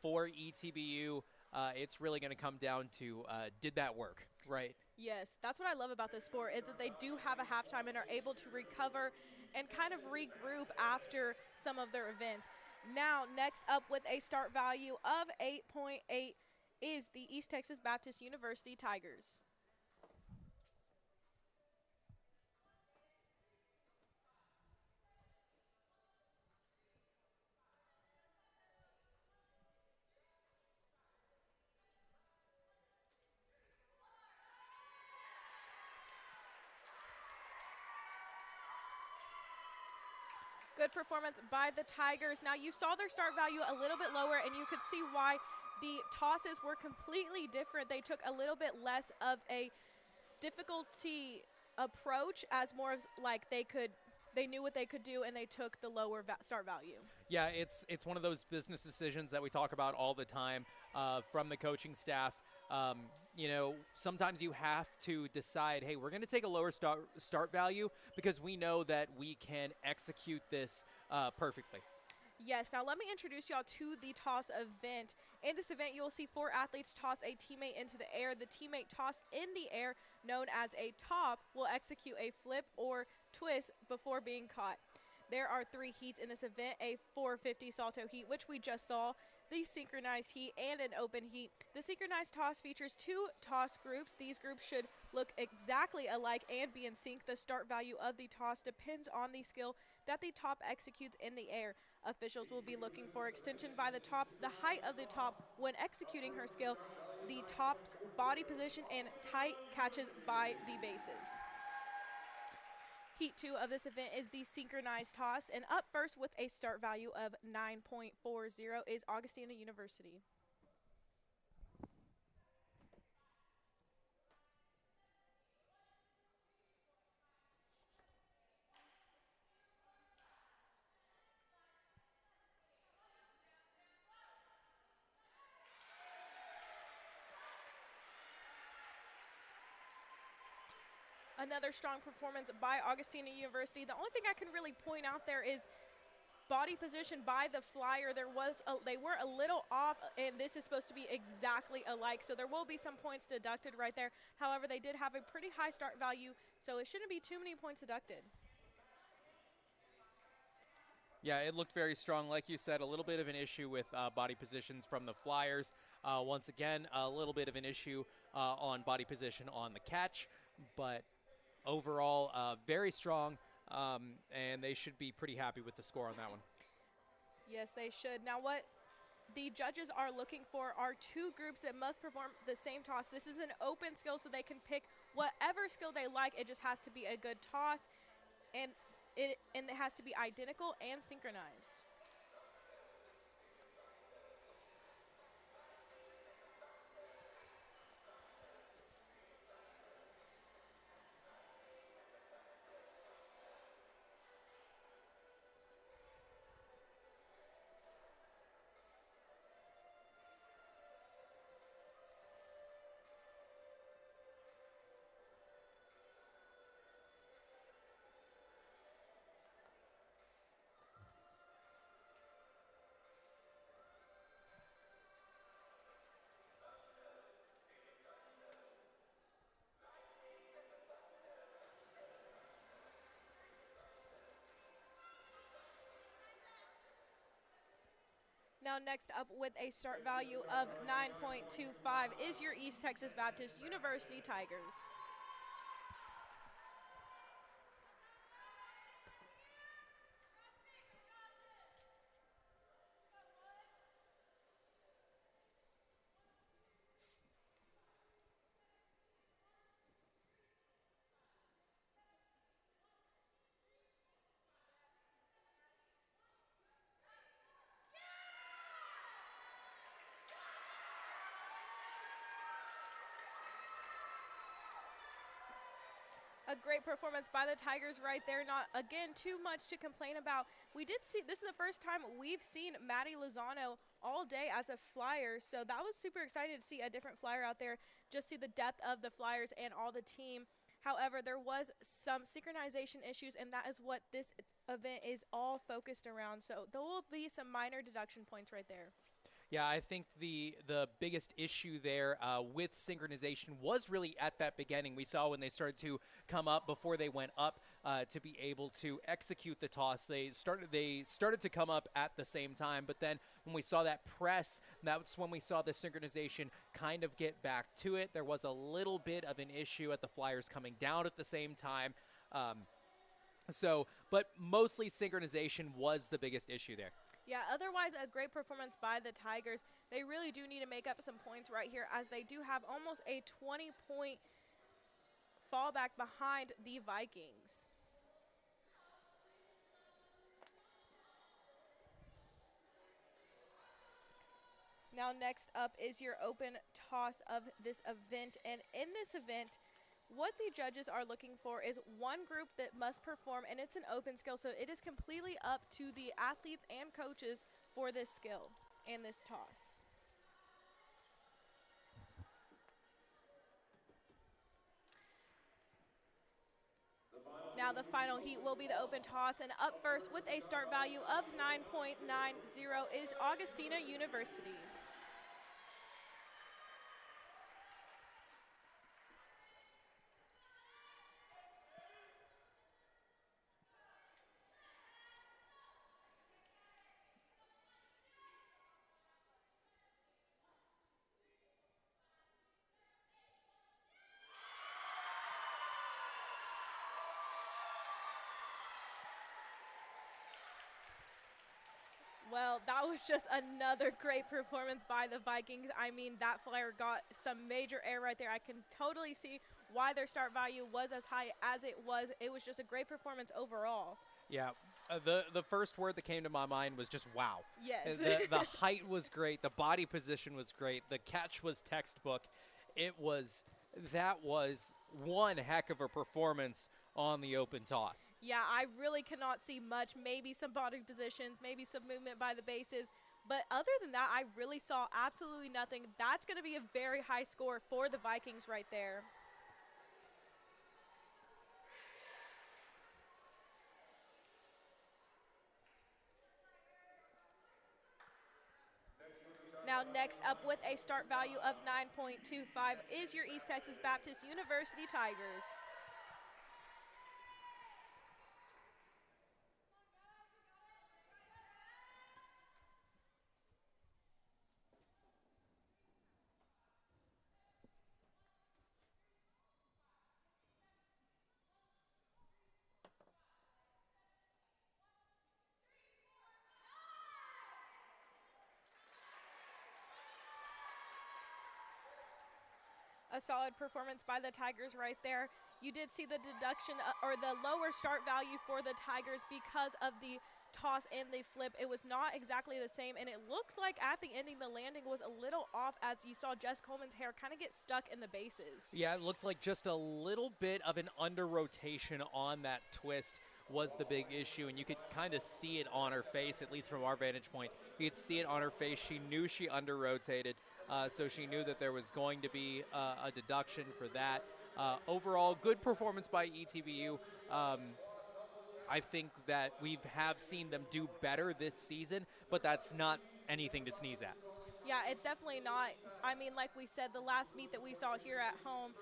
for ETBU, it's really going to come down to did that work, right? Yes, that's what I love about this sport is that they do have a halftime and are able to recover and kind of regroup after some of their events. Now, next up with a start value of 8.8 is the East Texas Baptist University Tigers. Good performance by the Tigers. Now, you saw their start value a little bit lower, and you could see why. The tosses were completely different. They took a little bit less of a difficulty approach, as more of like they knew what they could do, and they took the lower start value. Yeah, it's one of those business decisions that we talk about all the time from the coaching staff. Sometimes you have to decide, hey, we're going to take a lower start value because we know that we can execute this perfectly. Yes, now let me introduce y'all to the toss event. In this event, you will see 4 athletes toss a teammate into the air. The teammate tossed in the air, known as a top, will execute a flip or twist before being caught. There are 3 heats in this event, a 450 salto heat, which we just saw, the synchronized heat, and an open heat. The synchronized toss features 2 toss groups. These groups should look exactly alike and be in sync. The start value of the toss depends on the skill that the top executes in the air. Officials will be looking for extension by the top, the height of the top when executing her skill, the top's body position, and tight catches by the bases. Heat 2 of this event is the synchronized toss, and up first with a start value of 9.40 is Augustana University. Another strong performance by Augustana University. The only thing I can really point out there is body position by the flyer. They were a little off, and this is supposed to be exactly alike, so there will be some points deducted right there. However, they did have a pretty high start value, so it shouldn't be too many points deducted. Yeah, it looked very strong. Like you said, a little bit of an issue with body positions from the Flyers. Once again, a little bit of an issue on body position on the catch, but overall, very strong, and they should be pretty happy with the score on that one. Yes, they should. Now, what the judges are looking for are 2 groups that must perform the same toss. This is an open skill, so they can pick whatever skill they like. It just has to be a good toss, and it has to be identical and synchronized. Now next up with a start value of 9.25 is your East Texas Baptist University Tigers. A great performance by the Tigers right there. Not, again, too much to complain about. We did see, this is the first time we've seen Maddie Lozano all day as a Flyer, so that was super exciting to see a different Flyer out there, just see the depth of the Flyers and all the team. However, there was some synchronization issues, and that is what this event is all focused around, so there will be some minor deduction points right there. Yeah, I think the biggest issue there with synchronization was really at that beginning. We saw when they started to come up before they went up to be able to execute the toss. They started to come up at the same time, but then when we saw that press, that's when we saw the synchronization kind of get back to it. There was a little bit of an issue at the Flyers coming down at the same time. But mostly synchronization was the biggest issue there. Yeah, otherwise a great performance by the Tigers. They really do need to make up some points right here, as they do have almost a 20-point fallback behind the Vikings. Now next up is your open toss of this event, and in this event, what the judges are looking for is 1 group that must perform, and it's an open skill, so it is completely up to the athletes and coaches for this skill and this toss. Now the final heat will be the open toss, and up first with a start value of 9.90 is Augustana University. Well, that was just another great performance by the Vikings. I mean, that flyer got some major air right there. I can totally see why their start value was as high as it was. It was just a great performance overall. Yeah, the first word that came to my mind was just wow. Yes. The height was great. The body position was great. The catch was textbook. That was one heck of a performance on the open toss. Yeah, I really cannot see much. Maybe some body positions, maybe some movement by the bases. But other than that, I really saw absolutely nothing. That's going to be a very high score for the Vikings right there. Now next up with a start value of 9.25 is your East Texas Baptist University Tigers. A solid performance by the Tigers right there. You did see the deduction or the lower start value for the Tigers because of the toss and the flip. It was not exactly the same, and it looked like at the ending the landing was a little off as you saw Jess Coleman's hair kind of get stuck in the bases. Yeah, it looked like just a little bit of an under rotation on that twist was the big issue, and you could kind of see it on her face, at least from our vantage point. You could see it on her face. She knew she under rotated, so she knew that there was going to be a deduction for that. Overall, good performance by ETBU. I think that we have seen them do better this season, but that's not anything to sneeze at. Yeah, it's definitely not. I mean, like we said, the last meet that we saw here at home,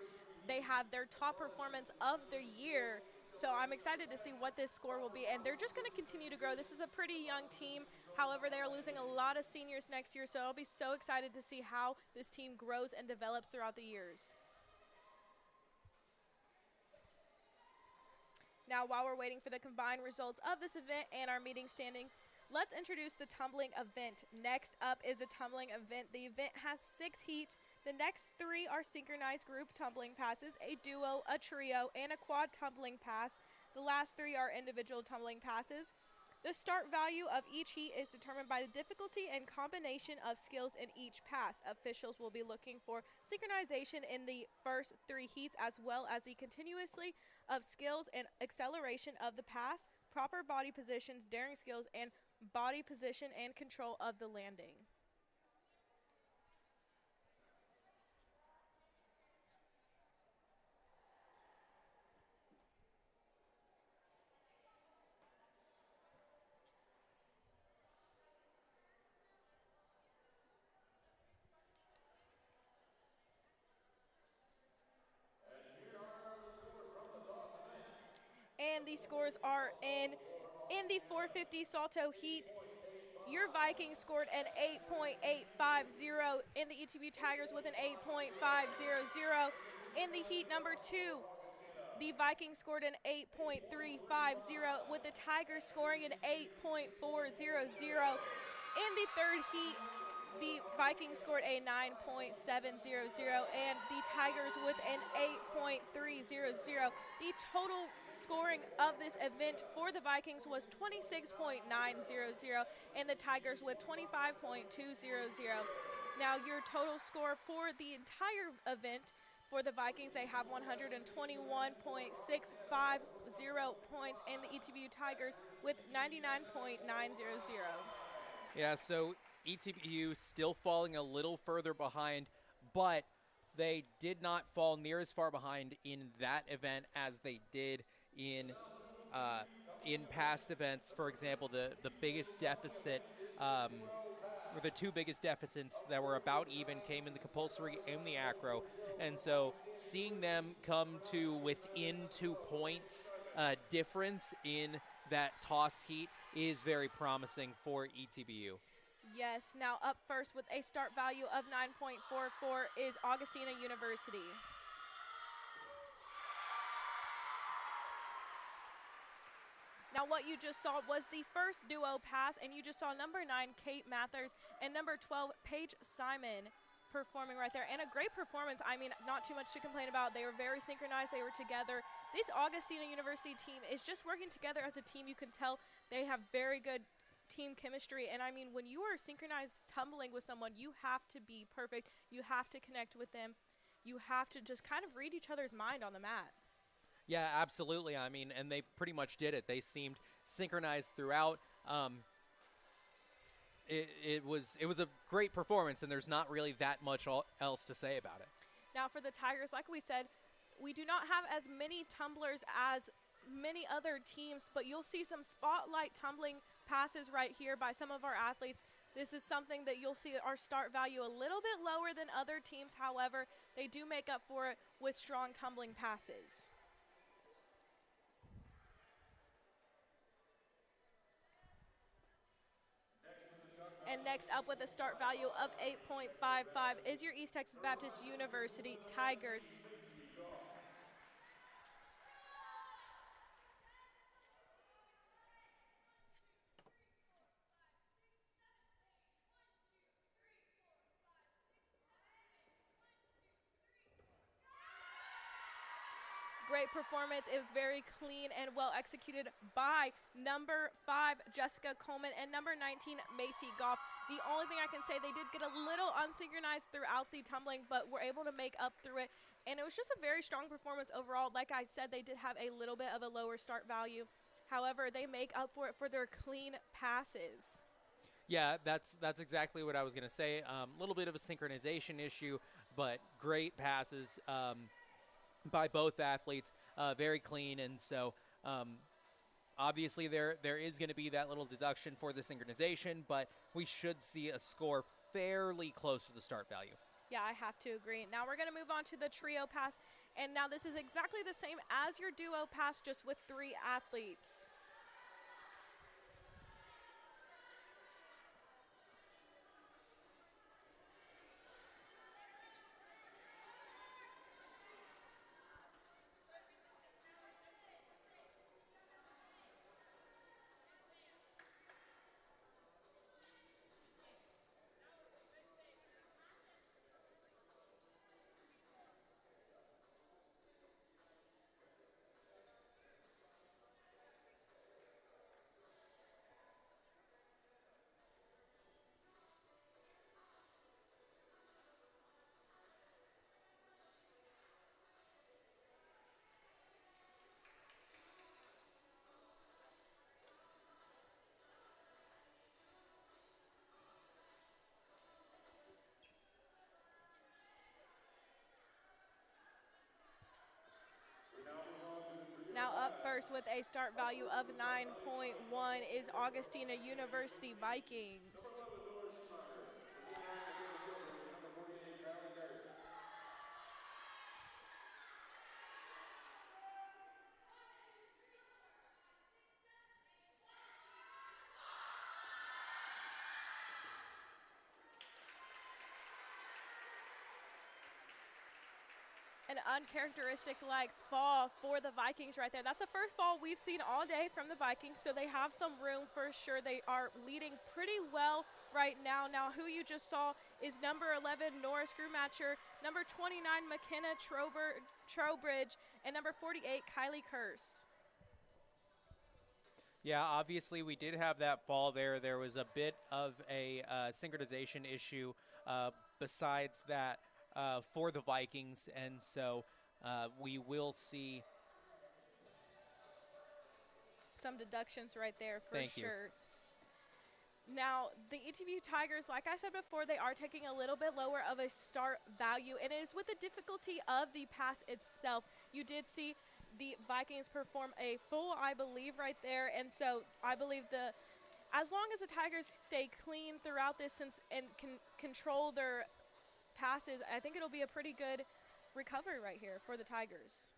they had their top performance of the year. So I'm excited to see what this score will be, and they're just going to continue to grow. This is a pretty young team. However, they are losing a lot of seniors next year, so I'll be so excited to see how this team grows and develops throughout the years. Now, while we're waiting for the combined results of this event and our meeting standing, let's introduce the tumbling event. Next up is the tumbling event. The event has 6 heats. The next 3 are synchronized group tumbling passes, a duo, a trio, and a quad tumbling pass. The last 3 are individual tumbling passes. The start value of each heat is determined by the difficulty and combination of skills in each pass. Officials will be looking for synchronization in the first 3 heats, as well as the continuously of skills and acceleration of the pass, proper body positions, daring skills, and body position and control of the landing. And the scores are in the 450 Salto heat. Your Vikings scored an 8.850 in the ETBU Tigers with an 8.500. In the heat number 2, the Vikings scored an 8.350 with the Tigers scoring an 8.400. In the third heat, the Vikings scored a 9.700 and the Tigers with an 8.300. The total scoring of this event for the Vikings was 26.900 and the Tigers with 25.200. Now your total score for the entire event for the Vikings, they have 121.650 points, and the ETBU Tigers with 99.900. Yeah, so ETBU still falling a little further behind, but they did not fall near as far behind in that event as they did in past events. For example, the biggest deficit, or the 2 biggest deficits that were about even came in the compulsory and the acro. And so seeing them come to within 2 points difference in that toss heat is very promising for ETBU. Yes, now up first with a start value of 9.44 is Augustana University. Now what you just saw was the first duo pass, and you just saw number 9, Kate Mathers, and number 12, Paige Simon, performing right there. And a great performance. I mean, not too much to complain about. They were very synchronized. They were together. This Augustana University team is just working together as a team. You can tell they have very good team chemistry. And I mean, when you are synchronized tumbling with someone, you have to be perfect. You have to connect with them. You have to just kind of read each other's mind on the mat. Yeah, absolutely. I mean, and they pretty much did it. They seemed synchronized throughout. It was a great performance, and there's not really that much else to say about it. Now for the Tigers, like we said, we do not have as many tumblers as many other teams, but you'll see some spotlight tumbling passes right here by some of our athletes. This is something that you'll see our start value a little bit lower than other teams. However, they do make up for it with strong tumbling passes. And next up with a start value of 8.55 is your East Texas Baptist University Tigers. Great performance. It was very clean and well executed by number 5, Jessica Coleman, and number 19, Macy Goff. The only thing I can say, they did get a little unsynchronized throughout the tumbling, but were able to make up through it. And it was just a very strong performance overall. Like I said, they did have a little bit of a lower start value. However, they make up for it for their clean passes. Yeah, that's exactly what I was going to say. A little bit of a synchronization issue, but great passes by both athletes, very clean. And so obviously there is going to be that little deduction for the synchronization, but we should see a score fairly close to the start value. Yeah, I have to agree. Now we're going to move on to the trio pass. And now this is exactly the same as your duo pass, just with 3 athletes. Now up first with a start value of 9.1 is Augustana University Vikings. An uncharacteristic-like fall for the Vikings right there. That's the first fall we've seen all day from the Vikings, so they have some room for sure. They are leading pretty well right now. Now, who you just saw is number 11, Nora Screwmatcher, number 29, McKenna Trowbridge, and number 48, Kylie Curse. Yeah, obviously we did have that fall there. There was a bit of a synchronization issue besides that for the Vikings, and so we will see some deductions right there for Thank you. sure. Now, the ETBU Tigers, like I said before, they are taking a little bit lower of a start value, and it is with the difficulty of the pass itself. You did see the Vikings perform a full, I believe, right there, and so I believe as long as the Tigers stay clean throughout this and can control their passes, I think it'll be a pretty good recovery right here for the Tigers.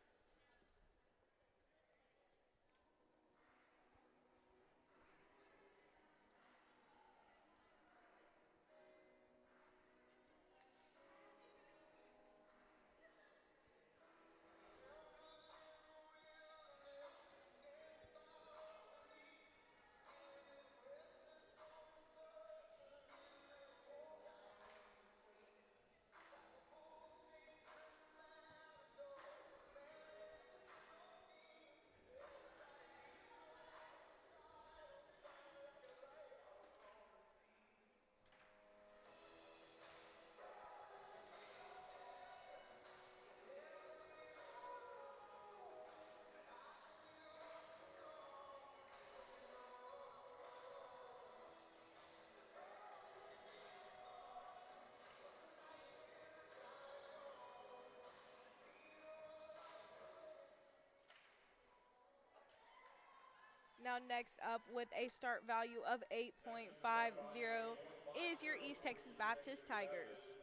Now next up with a start value of 8.50 is your East Texas Baptist Tigers.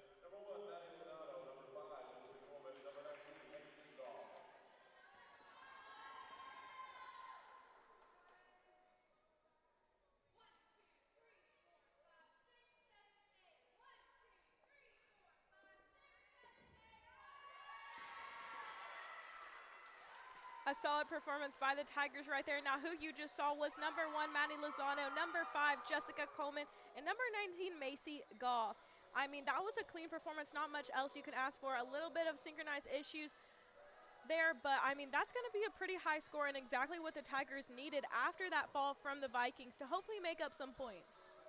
A solid performance by the Tigers right there. Now, who you just saw was number 1, Maddie Lozano, number 5, Jessica Coleman, and number 19, Macy Goff. I mean, that was a clean performance, not much else you can ask for. A little bit of synchronized issues there, but I mean, that's going to be a pretty high score and exactly what the Tigers needed after that fall from the Vikings to hopefully make up some points.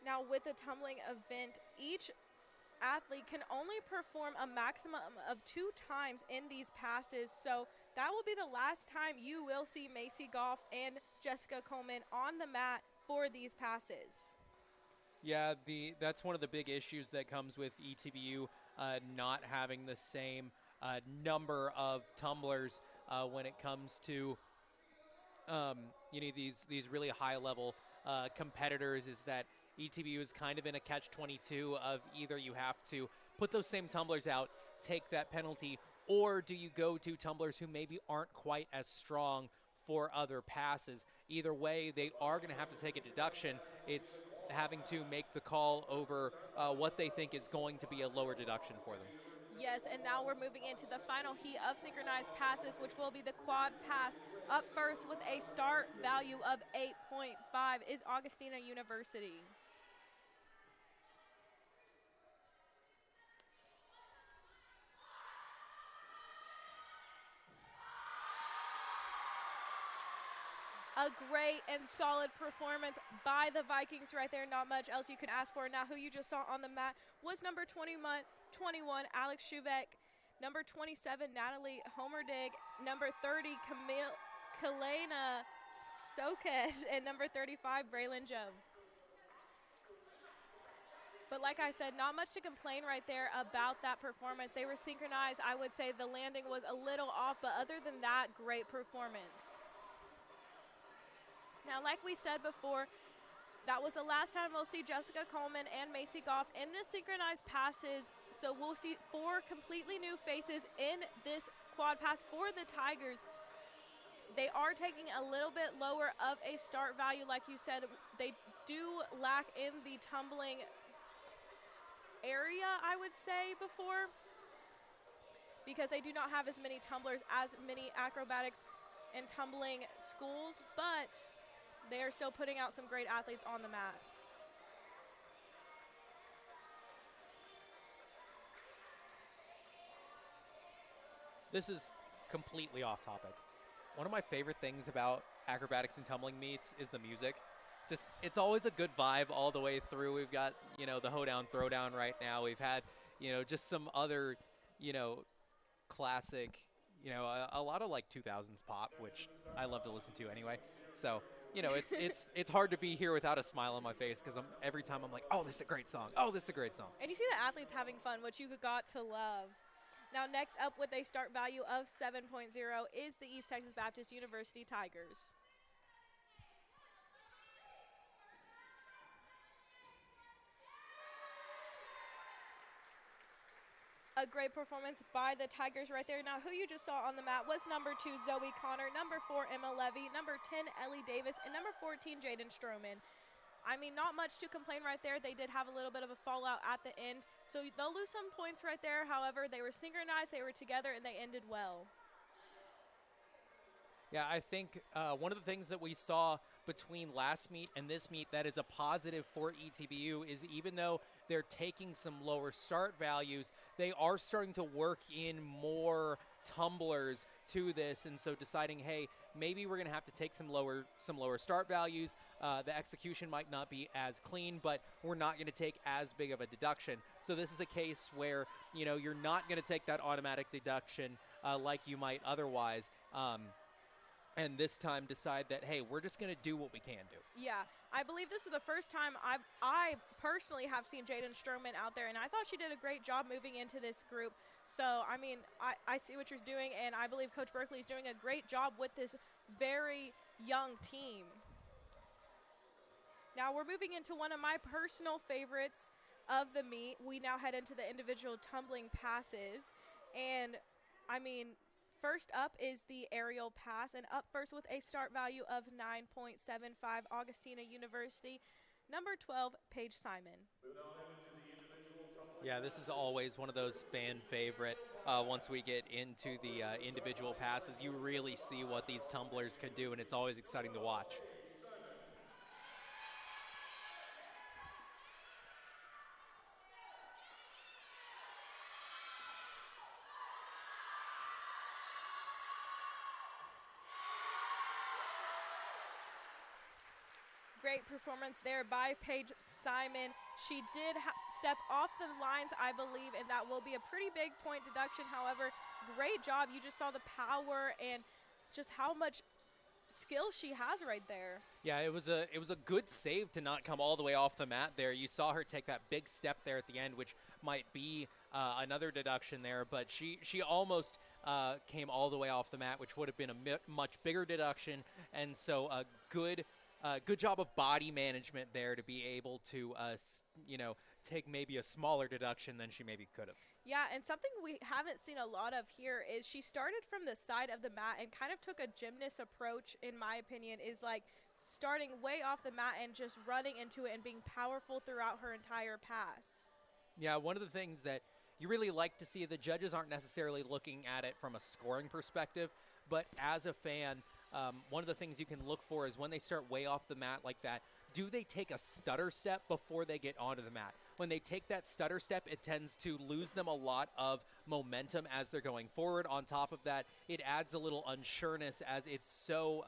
Now, with a tumbling event, each athlete can only perform a maximum of 2 times in these passes, so that will be the last time you will see Macy Goff and Jessica Coleman on the mat for these passes. Yeah, that's one of the big issues that comes with ETBU not having the same number of tumblers when it comes to these really high level competitors, is that ETBU is kind of in a catch-22 of either you have to put those same tumblers out, take that penalty, or do you go to tumblers who maybe aren't quite as strong for other passes. Either way, they are going to have to take a deduction. It's having to make the call over what they think is going to be a lower deduction for them. Yes, and now we're moving into the final heat of synchronized passes, which will be the quad pass. Up first with a start value of 8.5 is Augustana University. A great and solid performance by the Vikings right there. Not much else you can ask for. Now, who you just saw on the mat was number 21, Alex Schubeck, number 27, Natalie Homerdig, number 30, Kalena Soket, and number 35, Braylon Jove. But like I said, not much to complain right there about that performance. They were synchronized. I would say the landing was a little off, but other than that, great performance. Now, like we said before, that was the last time we'll see Jessica Coleman and Macy Goff in this synchronized passes. So we'll see 4 completely new faces in this quad pass for the Tigers. They are taking a little bit lower of a start value. Like you said, they do lack in the tumbling area, I would say, before, because they do not have as many tumblers as many acrobatics and tumbling schools, but they are still putting out some great athletes on the mat. This is completely off topic. One of my favorite things about acrobatics and tumbling meets is the music. Just, it's always a good vibe all the way through. We've got, the hoedown, throwdown right now. We've had, just some other, classic, a lot of like 2000s pop, which I love to listen to anyway. So, it's hard to be here without a smile on my face, because every time I'm like, oh, this is a great song. Oh, this is a great song. And you see the athletes having fun, which you got to love. Now, next up with a start value of 7.0 is the East Texas Baptist University Tigers. A great performance by the Tigers right there. Now, who you just saw on the mat was number 2, Zoe Connor, number 4, Emma Levy, number 10, Ellie Davis, and number 14, Jaden Stroman. I mean, not much to complain right there. They did have a little bit of a fallout at the end, so they'll lose some points right there. However, they were synchronized, they were together, and they ended well. Yeah, I think one of the things that we saw between last meet and this meet that is a positive for ETBU is, even though they're taking some lower start values, they are starting to work in more tumblers to this, and so deciding, hey, maybe we're going to have to take some lower start values. The execution might not be as clean, but we're not going to take as big of a deduction. So this is a case where, you're not going to take that automatic deduction like you might otherwise. and this time decide that, hey, we're just going to do what we can do. Yeah, I believe this is the first time I personally have seen Jaden Stroman out there, and I thought she did a great job moving into this group. So, I mean, I see what you're doing, and I believe Coach Berkeley is doing a great job with this very young team. Now we're moving into one of my personal favorites of the meet. We now head into the individual tumbling passes, and I mean, first up is the aerial pass, and up first with a start value of 9.75, Augustana University, number 12, Paige Simon. Yeah, this is always one of those fan favorite. Once we get into the individual passes, you really see what these tumblers can do, and it's always exciting to watch. Great performance there by Paige Simon. She did step off the lines, I believe, and that will be a pretty big point deduction. However, great job. You just saw the power and just how much skill she has right there. Yeah, it was a good save to not come all the way off the mat there. You saw her take that big step there at the end, which might be another deduction there, but she almost came all the way off the mat, which would have been a much bigger deduction. And so a good job of body management there to be able to, take maybe a smaller deduction than she maybe could have. Yeah, and something we haven't seen a lot of here is she started from the side of the mat and kind of took a gymnast approach, in my opinion, is like starting way off the mat and just running into it and being powerful throughout her entire pass. Yeah, one of the things that you really like to see, the judges aren't necessarily looking at it from a scoring perspective, but as a fan, one of the things you can look for is when they start way off the mat like that, do they take a stutter step before they get onto the mat? When they take that stutter step, it tends to lose them a lot of momentum as they're going forward. On top of that, it adds a little unsureness as it's so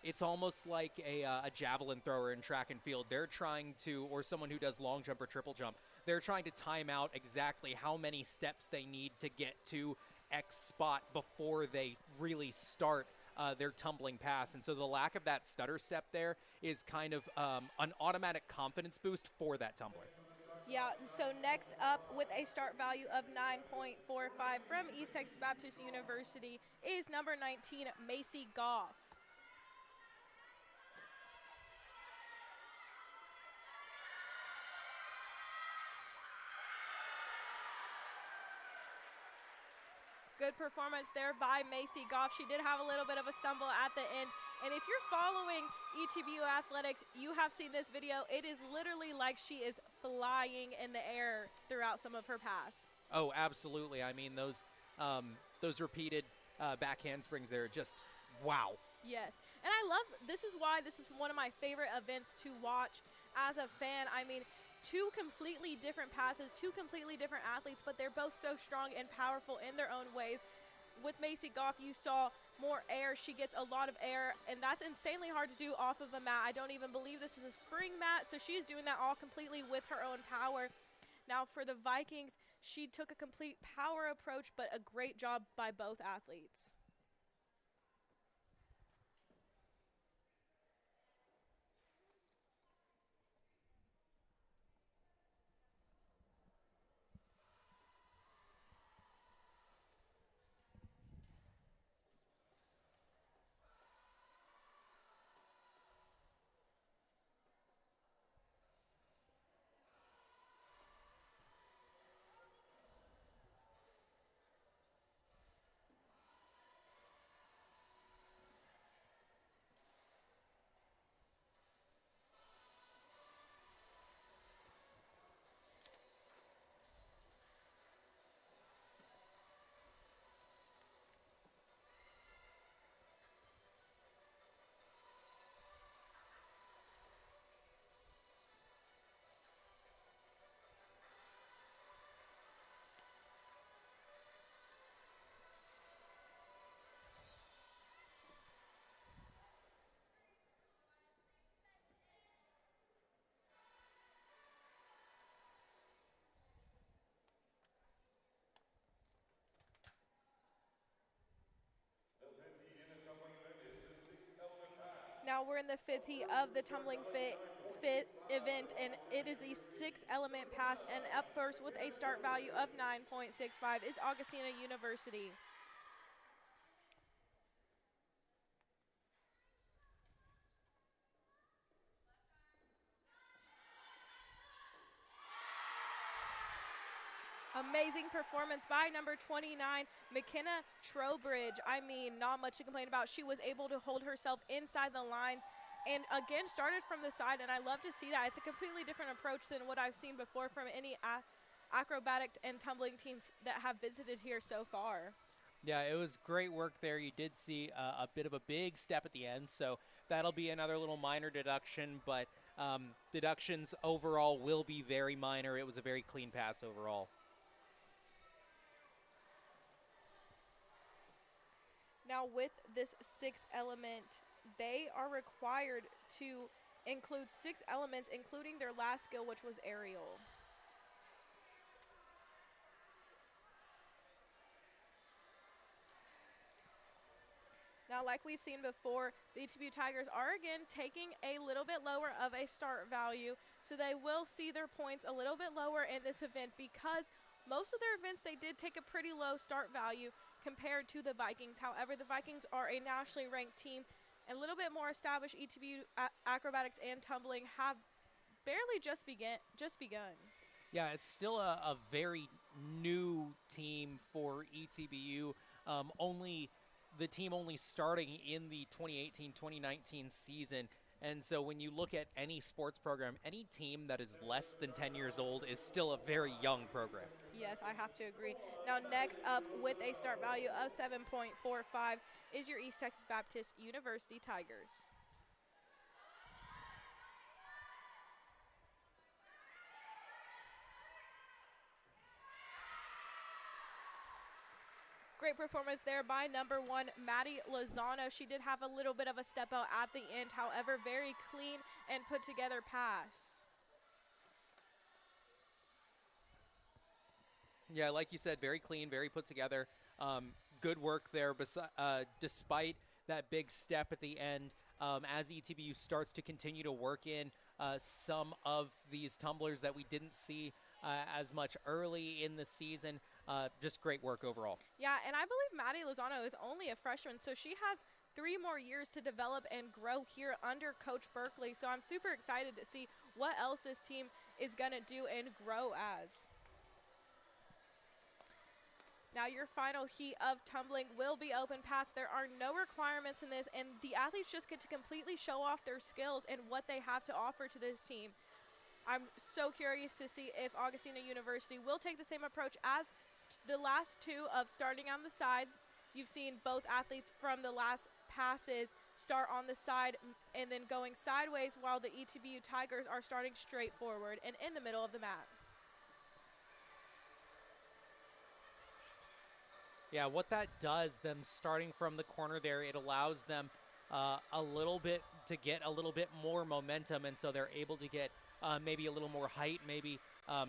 it's almost like a javelin thrower in track and field. They're trying to, or someone who does long jump or triple jump, they're trying to time out exactly how many steps they need to get to X spot before they really start their tumbling pass. And so the lack of that stutter step there is kind of an automatic confidence boost for that tumbler. Yeah, so next up with a start value of 9.45 from East Texas Baptist University is number 19, Macy Goff. Good performance there by Macy Goff. She did have a little bit of a stumble at the end. And if you're following ETBU athletics, you have seen this video. It is literally like she is flying in the air throughout some of her pass. Oh, absolutely. I mean, those repeated back handsprings there, just wow. Yes, and I love, this is why this is one of my favorite events to watch as a fan. I mean, two completely different passes, two completely different athletes, but they're both so strong and powerful in their own ways. With Macy Goff, you saw more air. She gets a lot of air, and that's insanely hard to do off of a mat. I don't even believe this is a spring mat, so she's doing that all completely with her own power. Now for the Vikings, she took a complete power approach, but a great job by both athletes. Now we're in the fifth heat of the tumbling fit event, and it is the 6-element pass. And up first with a start value of 9.65 is Augustana University. Amazing performance by number 29, McKenna Trowbridge. I mean, not much to complain about. She was able to hold herself inside the lines and again started from the side, and I love to see that. It's a completely different approach than what I've seen before from any acrobatic and tumbling teams that have visited here so far. Yeah, it was great work there. You did see a bit of a big step at the end, so that'll be another little minor deduction, but deductions overall will be very minor. It was a very clean pass overall. Now with this 6-element, they are required to include 6 elements, including their last skill, which was aerial. Now, like we've seen before, the ETBU Tigers are again taking a little bit lower of a start value, so they will see their points a little bit lower in this event because most of their events they did take a pretty low start value compared to the Vikings. However, the Vikings are a nationally ranked team, and a little bit more established. ETBU acrobatics and tumbling have barely just begun. Yeah, it's still a very new team for ETBU. The team only starting in the 2018-2019 season. And so when you look at any sports program, any team that is less than 10 years old is still a very young program. Yes, I have to agree. Now, next up with a start value of 7.45 is your East Texas Baptist University Tigers. Great performance there by number 1, Maddie Lozano. She did have a little bit of a step out at the end, however, very clean and put together pass. Yeah, like you said, very clean, very put together. Good work there, despite that big step at the end. As ETBU starts to continue to work in some of these tumblers that we didn't see as much early in the season. Just great work overall. Yeah, and I believe Maddie Lozano is only a freshman, so she has 3 more years to develop and grow here under Coach Berkeley. So I'm super excited to see what else this team is going to do and grow as. Now your final heat of tumbling will be open pass. There are no requirements in this, and the athletes just get to completely show off their skills and what they have to offer to this team. I'm so curious to see if Augustana University will take the same approach as the last 2 of starting on the side. You've seen both athletes from the last passes start on the side and then going sideways, while the ETBU Tigers are starting straight forward and in the middle of the mat. Yeah, what that does, them starting from the corner there, it allows them a little bit to get a little bit more momentum, and so they're able to get maybe a little more height, maybe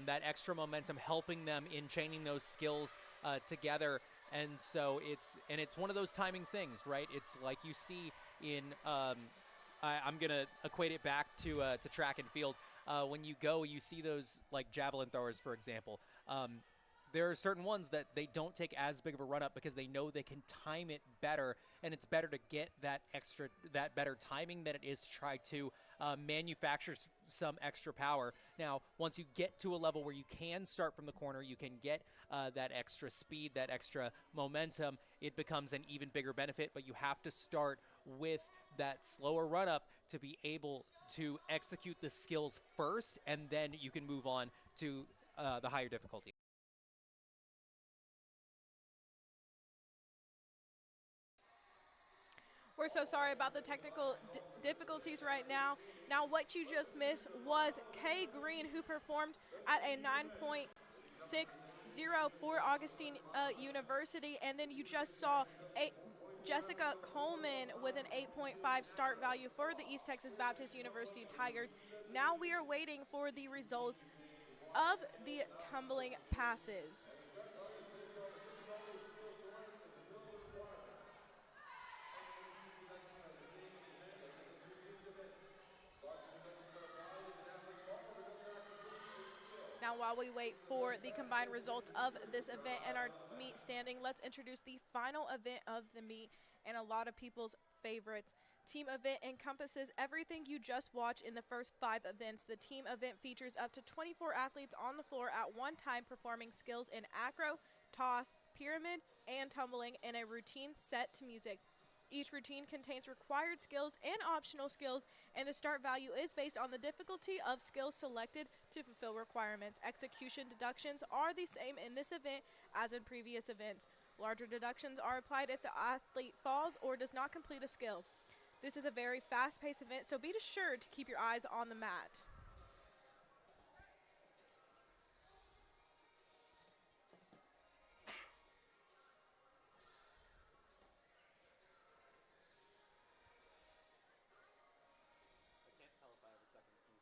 that extra momentum helping them in chaining those skills together. And so it's one of those timing things, right? It's like you see in I'm gonna equate it back to track and field. When you see those like javelin throwers, for example. There are certain ones that they don't take as big of a run up because they know they can time it better, and it's better to get that better timing than it is to try to manufacture some extra power. Now, once you get to a level where you can start from the corner, you can get that extra speed, that extra momentum, it becomes an even bigger benefit, but you have to start with that slower run up to be able to execute the skills first, and then you can move on to the higher difficulty. We're so sorry about the technical difficulties right now. Now, what you just missed was Kay Green, who performed at a 9.60 for Augustine University, and then you just saw Jessica Coleman with an 8.5 start value for the East Texas Baptist University Tigers. Now we are waiting for the results of the tumbling passes. Now, while we wait for the combined results of this event and our meet standing, let's introduce the final event of the meet and a lot of people's favorites. Team event encompasses everything you just watched in the first 5 events. The team event features up to 24 athletes on the floor at one time performing skills in acro, toss, pyramid, and tumbling in a routine set to music. Each routine contains required skills and optional skills, and the start value is based on the difficulty of skills selected to fulfill requirements. Execution deductions are the same in this event as in previous events. Larger deductions are applied if the athlete falls or does not complete a skill. This is a very fast-paced event, so be sure to keep your eyes on the mat. I can't tell if I have a second sneeze coming or not.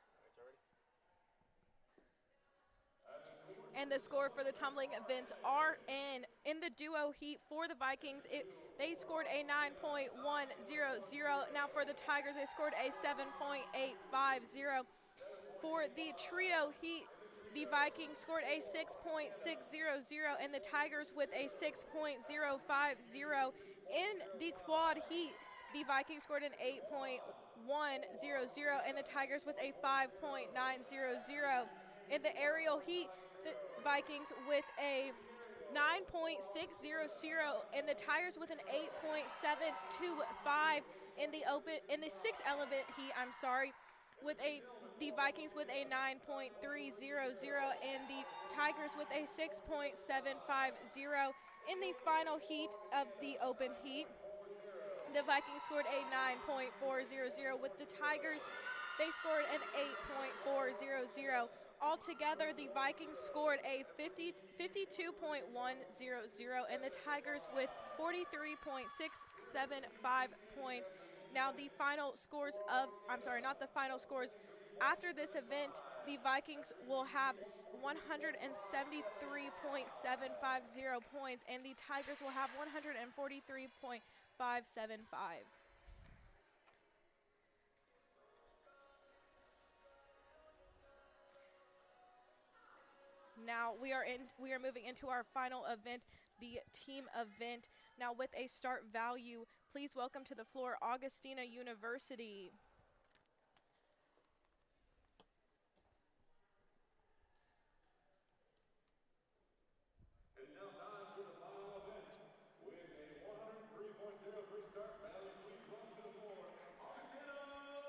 I'm going to risk it. And the score for the tumbling events are in the duo heat for the Vikings. They scored a 9.100. Now for the Tigers, they scored a 7.850. For the trio heat, the Vikings scored a 6.600 and the Tigers with a 6.050. In the quad heat, the Vikings scored an 8.100 and the Tigers with a 5.900. In the aerial heat, the Vikings with a 9.600 and the Tigers with an 8.725. In the sixth element heat, the Vikings with a 9.300 and the Tigers with a 6.750. In the final heat of the open heat, the Vikings scored a 9.400 with the Tigers. They scored an 8.400. Altogether, the Vikings scored a 52.100 and the Tigers with 43.675 points. Now the final scores after this event, the Vikings will have 173.750 points and the Tigers will have 143.575. Now we are moving into our final event, the team event. Now with a start value, please welcome to the floor Augustana University. It is now time for the final event. With a 103.03 start value, please welcome to the floor Augustana University.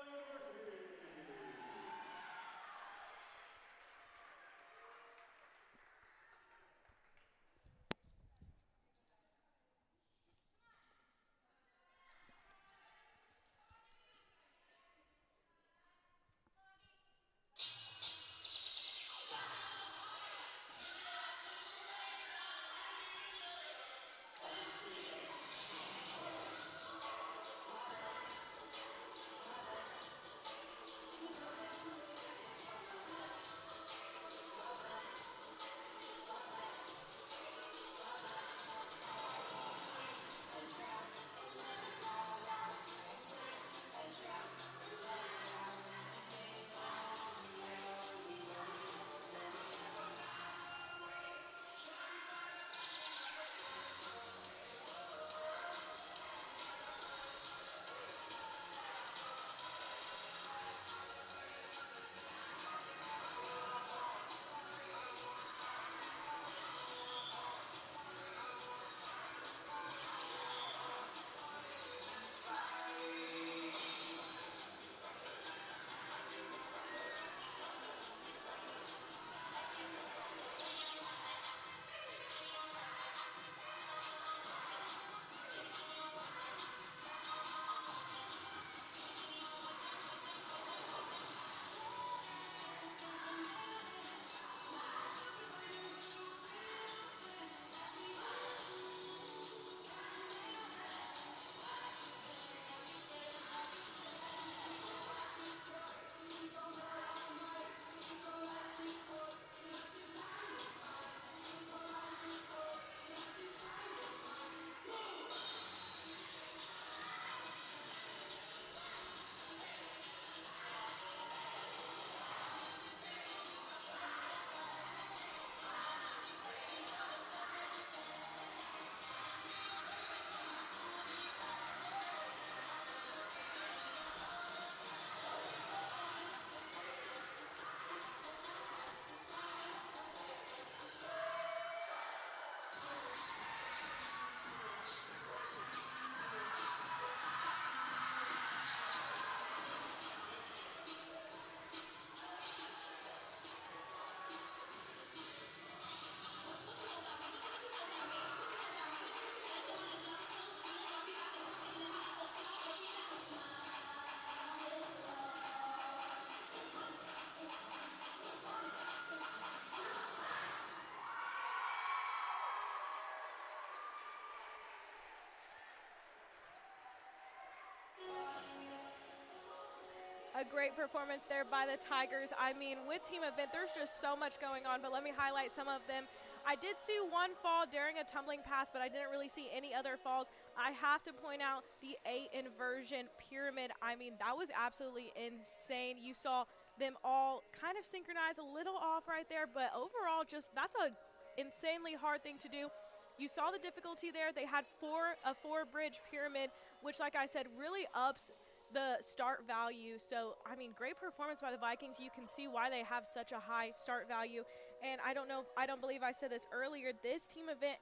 A great performance there by the Tigers. I mean, with team event, there's just so much going on, but let me highlight some of them. I did see one fall during a tumbling pass, but I didn't really see any other falls. I have to point out the 8 inversion pyramid. I mean, that was absolutely insane. You saw them all kind of synchronize a little off right there, but overall, just that's a insanely hard thing to do. You saw the difficulty there. They had a four bridge pyramid, which, like I said, really ups the start value. So, I mean, great performance by the Vikings. You can see why they have such a high start value. And I don't believe I said this earlier, this team event,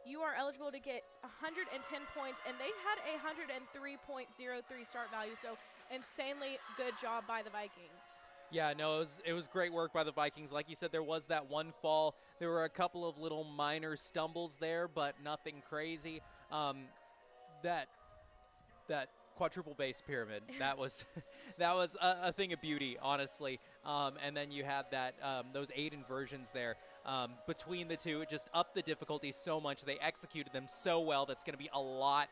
you are eligible to get 110 points, and they had a 103.03 start value. So, insanely good job by the Vikings. Yeah, no, it was great work by the Vikings. Like you said, there was that one fall. There were a couple of little minor stumbles there, but nothing crazy. That quadruple base pyramid, that was a thing of beauty, honestly. And then you had that those 8 inversions there. Between the two, it just upped the difficulty so much. They executed them so well. That's going to be a lot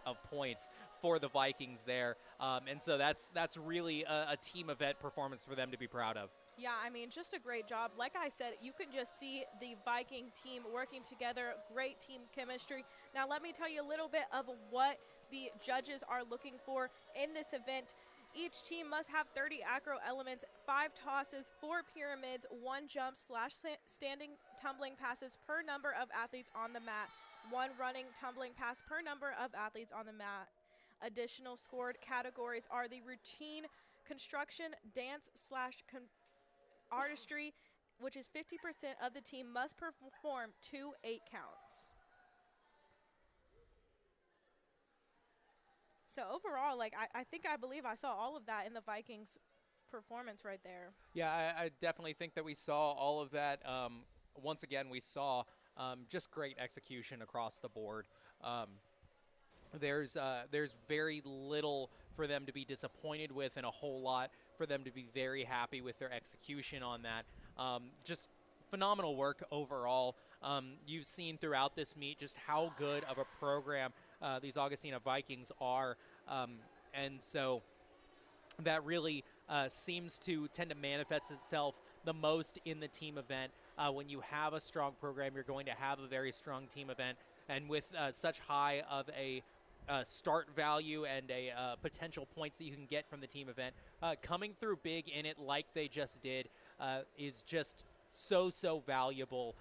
of points for the Vikings there. And so that's really a team event performance for them to be proud of. Yeah, I mean, just a great job. Like I said, you can just see the Viking team working together, great team chemistry. Now, let me tell you a little bit of what the judges are looking for in this event. Each team must have 30 acro elements, 5 tosses, 4 pyramids, 1 jump / standing tumbling passes per number of athletes on the mat, 1 running tumbling pass per number of athletes on the mat. Additional scored categories are the routine, construction, dance / artistry, which is 50% of the team must perform 2 8 counts. So overall, like I believe I saw all of that in the Vikings performance right there. Yeah, I definitely think that we saw all of that. Once again, we saw just great execution across the board. There's very little for them to be disappointed with, and a whole lot for them to be very happy with their execution on that. Just phenomenal work overall. You've seen throughout this meet just how good of a program these Augustana Vikings are, and so that really seems to tend to manifest itself the most in the team event. When you have a strong program, you're going to have a very strong team event, and with such high of a start value and a potential points that you can get from the team event, coming through big in it like they just did is just so valuable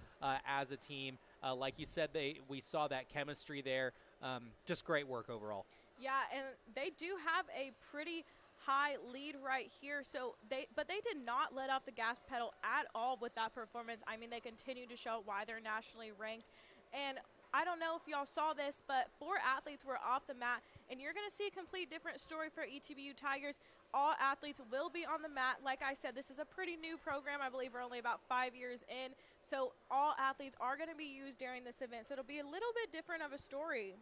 as a team. Like you said, we saw that chemistry there. Just great work overall. Yeah, and they do have a pretty high lead right here. So they did not let off the gas pedal at all with that performance. I mean, they continue to show why they're nationally ranked. And I don't know if y'all saw this, but 4 athletes were off the mat, and you're going to see a complete different story for ETBU Tigers. All athletes will be on the mat. Like I said, this is a pretty new program. I believe we're only about 5 years in, so all athletes are going to be used during this event, so it'll be a little bit different of a story.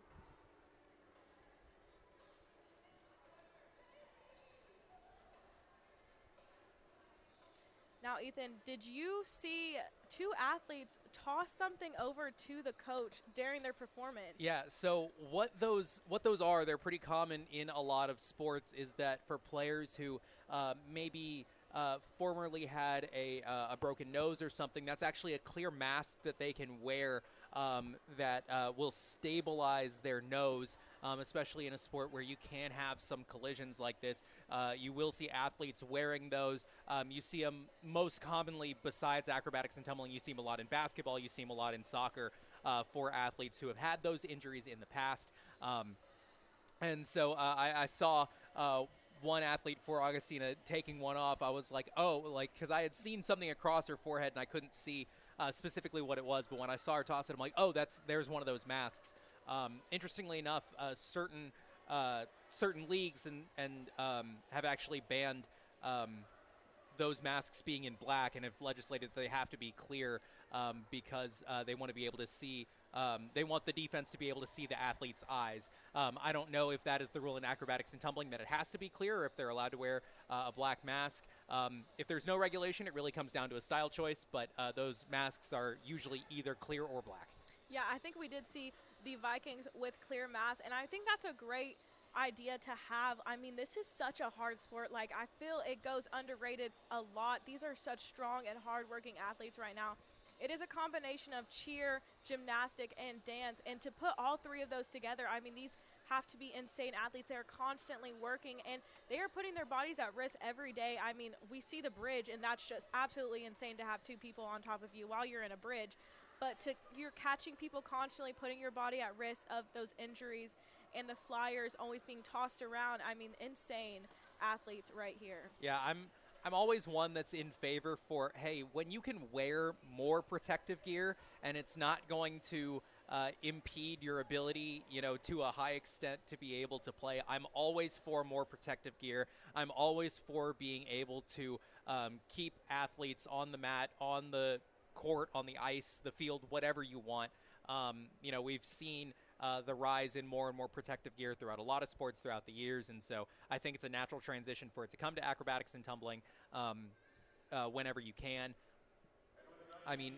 Now, Ethan, did you see 2 athletes toss something over to the coach during their performance? Yeah, so what those are, they're pretty common in a lot of sports, is that for players who maybe formerly had a broken nose or something, that's actually a clear mask that they can wear that will stabilize their nose, especially in a sport where you can have some collisions like this. You will see athletes wearing those. You see them most commonly, besides acrobatics and tumbling, you see them a lot in basketball, you see them a lot in soccer for athletes who have had those injuries in the past. And so I saw one athlete for Augustana taking one off. I was like, oh, like, because I had seen something across her forehead and I couldn't see specifically what it was, but when I saw her toss it, I'm like, oh, there's one of those masks. Interestingly enough, certain leagues and have actually banned those masks being in black and have legislated that they have to be clear because they want to be able to see. They want the defense to be able to see the athlete's eyes. I don't know if that is the rule in acrobatics and tumbling, that it has to be clear, or if they're allowed to wear a black mask. If there's no regulation, it really comes down to a style choice, but those masks are usually either clear or black. Yeah, I think we did see the Vikings with clear masks, and I think that's a great idea to have. I mean, this is such a hard sport. Like, I feel it goes underrated a lot. These are such strong and hardworking athletes right now. It is a combination of cheer, gymnastic, and dance. And to put all three of those together, I mean, these have to be insane athletes. They are constantly working, and they are putting their bodies at risk every day. I mean, we see the bridge, and that's just absolutely insane to have two people on top of you while you're in a bridge. But you're catching people constantly, putting your body at risk of those injuries, and the flyers always being tossed around. I mean, insane athletes right here. Yeah, I'm always one that's in favor for, hey, when you can wear more protective gear and it's not going to impede your ability, to a high extent to be able to play, I'm always for more protective gear. I'm always for being able to keep athletes on the mat, on the court, on the ice, the field, whatever you want. We've seen the rise in more and more protective gear throughout a lot of sports throughout the years, and so I think it's a natural transition for it to come to acrobatics and tumbling whenever you can. I mean,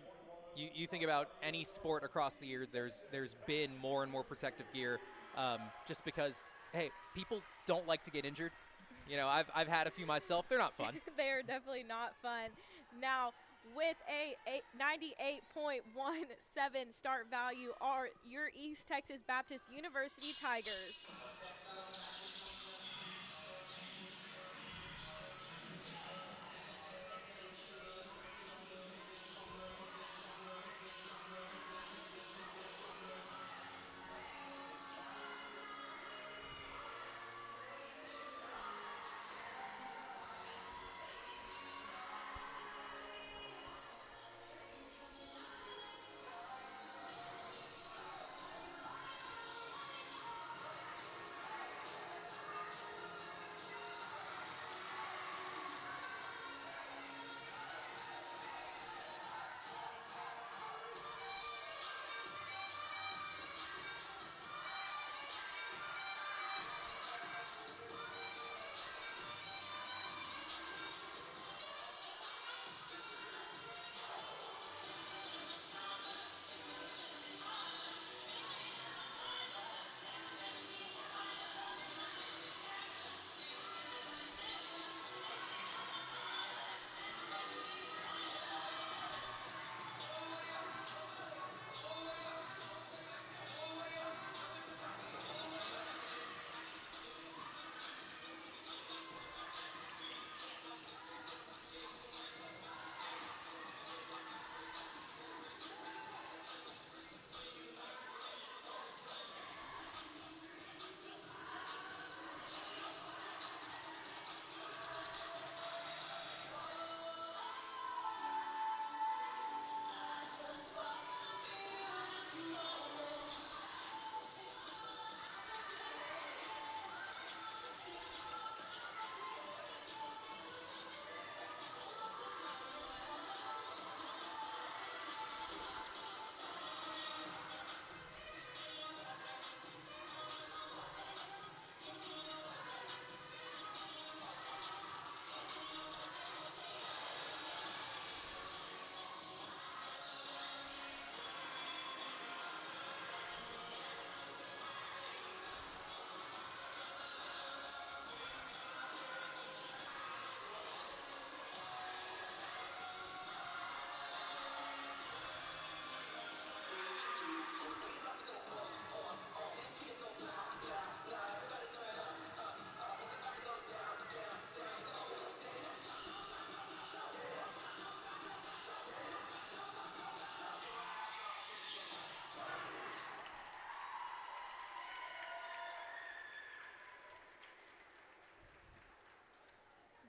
you think about any sport across the year, there's been more and more protective gear, just because, hey, people don't like to get injured. I've had a few myself. They're not fun. They are definitely not fun. Now, with a 98.17 start value are your East Texas Baptist University Tigers.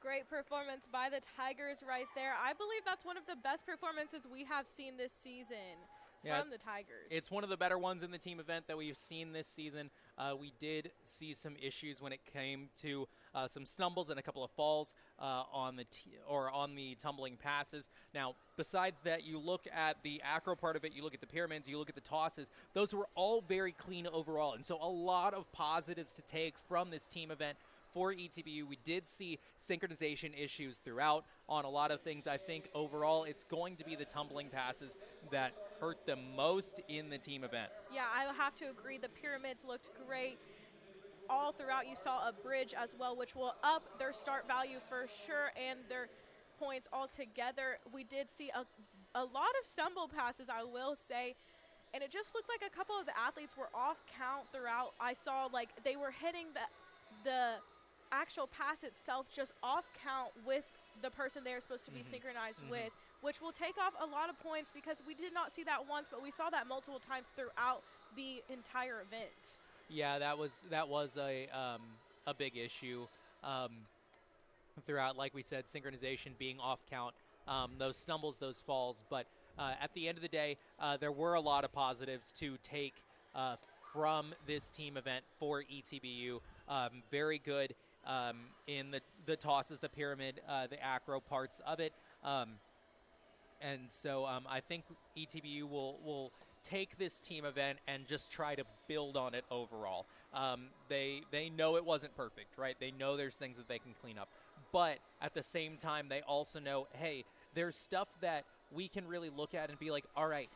Great performance by the Tigers right there. I believe that's one of the best performances we have seen this season from the Tigers. It's one of the better ones in the team event that we've seen this season. We did see some issues when it came to some stumbles and a couple of falls on the tumbling passes. Now, besides that, you look at the acro part of it, you look at the pyramids, you look at the tosses. Those were all very clean overall, and so a lot of positives to take from this team event. For ETBU, we did see synchronization issues throughout on a lot of things. I think overall it's going to be the tumbling passes that hurt the most in the team event. Yeah, I have to agree. The pyramids looked great. all throughout you saw a bridge as well, which will up their start value for sure and their points altogether. We did see a lot of stumble passes, I will say, and it just looked like a couple of the athletes were off count throughout. I saw like they were hitting the actual pass itself just off count with the person they're supposed to be synchronized with, which will take off a lot of points because we did not see that once, but we saw that multiple times throughout the entire event. Yeah, that was a big issue throughout. Like we said, synchronization being off count, those stumbles, those falls. But at the end of the day, there were a lot of positives to take from this team event for ETBU. Very good in the tosses, the pyramid, the acro parts of it. And so I think ETBU will take this team event and just try to build on it overall. They know it wasn't perfect, right? They know there's things that they can clean up. But at the same time, they also know, hey, there's stuff that we can really look at and be like, all right,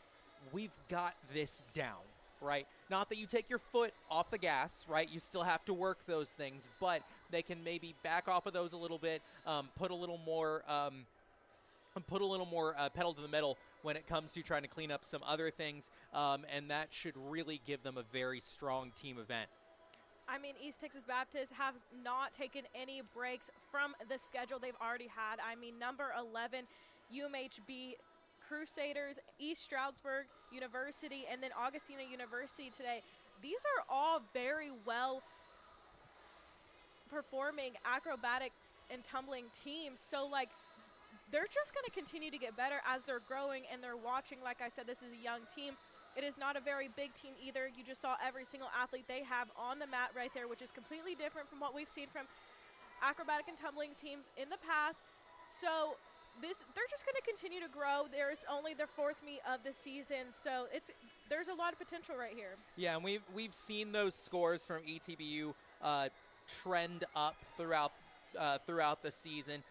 we've got this down, right? Not that you take your foot off the gas, right? You still have to work those things, but they can maybe back off of those a little bit, put a little more pedal to the metal when it comes to trying to clean up some other things, and that should really give them a very strong team event. I mean, East Texas Baptist have not taken any breaks from the schedule they've already had. I mean, number 11, UMHB Crusaders, East Stroudsburg University, and then Augustana University today. These are all very well performing acrobatic and tumbling teams. So, like, they're just going to continue to get better as they're growing and they're watching. Like I said, this is a young team. It is not a very big team either. You just saw every single athlete they have on the mat right there, which is completely different from what we've seen from acrobatic and tumbling teams in the past. So they're just going to continue to grow. There's only their fourth meet of the season, so there's a lot of potential right here. Yeah, and we've seen those scores from ETBU trend up throughout the season.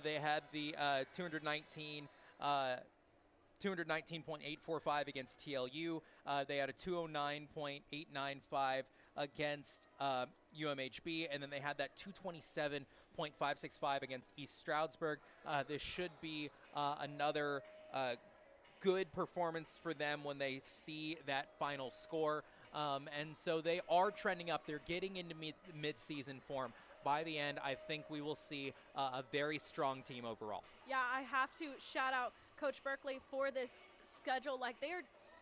They had the 219.845 against TLU. They had a 209.895 against UMHB, and then they had that 227.565 against East Stroudsburg. This should be another good performance for them when they see that final score. And so they are trending up. They're getting into mid-season form. By the end, I think we will see a very strong team overall. Yeah, I have to shout out Coach Berkeley for this schedule. Like,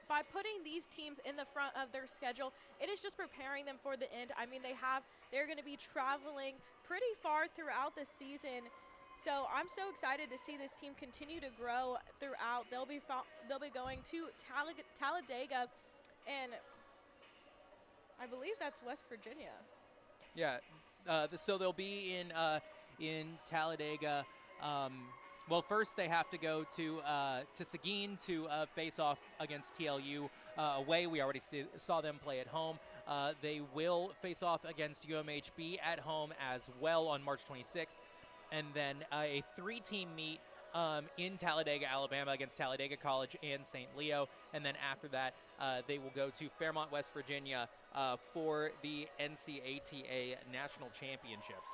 by putting these teams in the front of their schedule, it is just preparing them for the end. I mean, they're going to be traveling pretty far throughout the season. So I'm so excited to see this team continue to grow throughout. They'll be going to Talladega, and I believe that's West Virginia. Yeah. So they'll be in Talladega. Well, first they have to go to Seguin to face off against TLU away. We already saw them play at home. They will face off against UMHB at home as well on March 26th. And then a three-team meet in Talladega, Alabama against Talladega College and St. Leo. And then after that, they will go to Fairmont, West Virginia for the NCATA National Championships.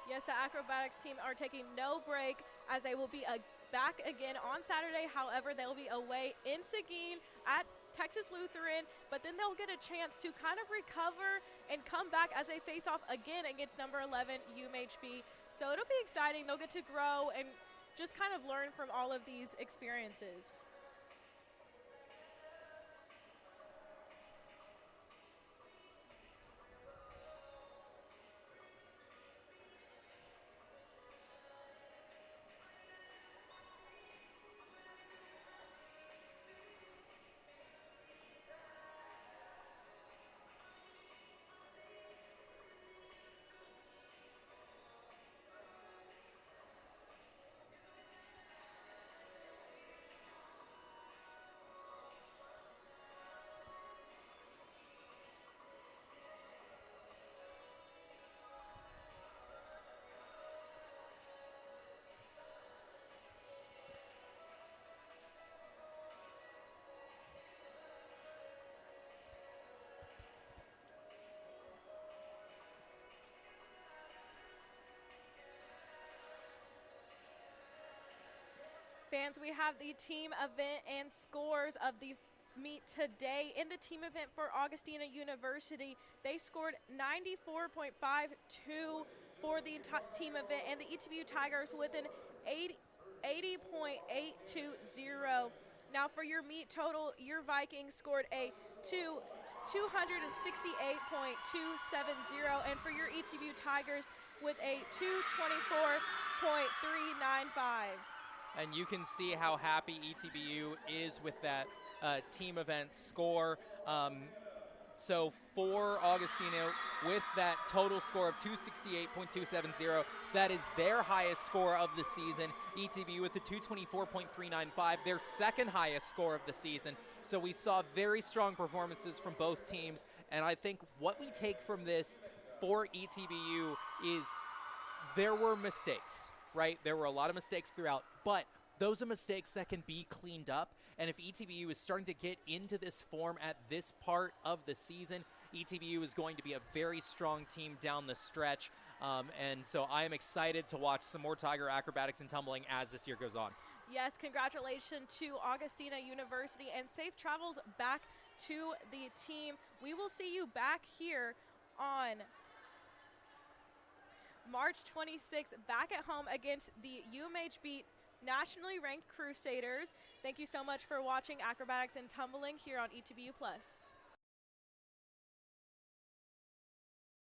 Yes, the acrobatics team are taking no break as they will be back again on Saturday. However, they'll be away in Seguin at Texas Lutheran, but then they'll get a chance to kind of recover and come back as they face off again against number 11 UMHB. So it'll be exciting. They'll get to grow and just kind of learn from all of these experiences. Fans, we have the team event and scores of the meet today. In the team event for Augustana University, they scored 94.52 for the team event, and the ETBU Tigers with an 80.820. Now for your meet total, your Vikings scored a 268.270, and for your ETBU Tigers with a 224.395. And you can see how happy ETBU is with that team event score. So for Augustana, with that total score of 268.270, that is their highest score of the season. ETBU with the 224.395, their second highest score of the season. So we saw very strong performances from both teams. And I think what we take from this for ETBU is there were mistakes, right? There were a lot of mistakes throughout, but those are mistakes that can be cleaned up. And if ETBU is starting to get into this form at this part of the season, ETBU is going to be a very strong team down the stretch. And so I am excited to watch some more Tiger acrobatics and tumbling as this year goes on. Yes, congratulations to Augustana University, and safe travels back to the team. We will see you back here on March 26th, back at home against the UMHB nationally ranked Crusaders. Thank you so much for watching Acrobatics and Tumbling here on ETBU Plus.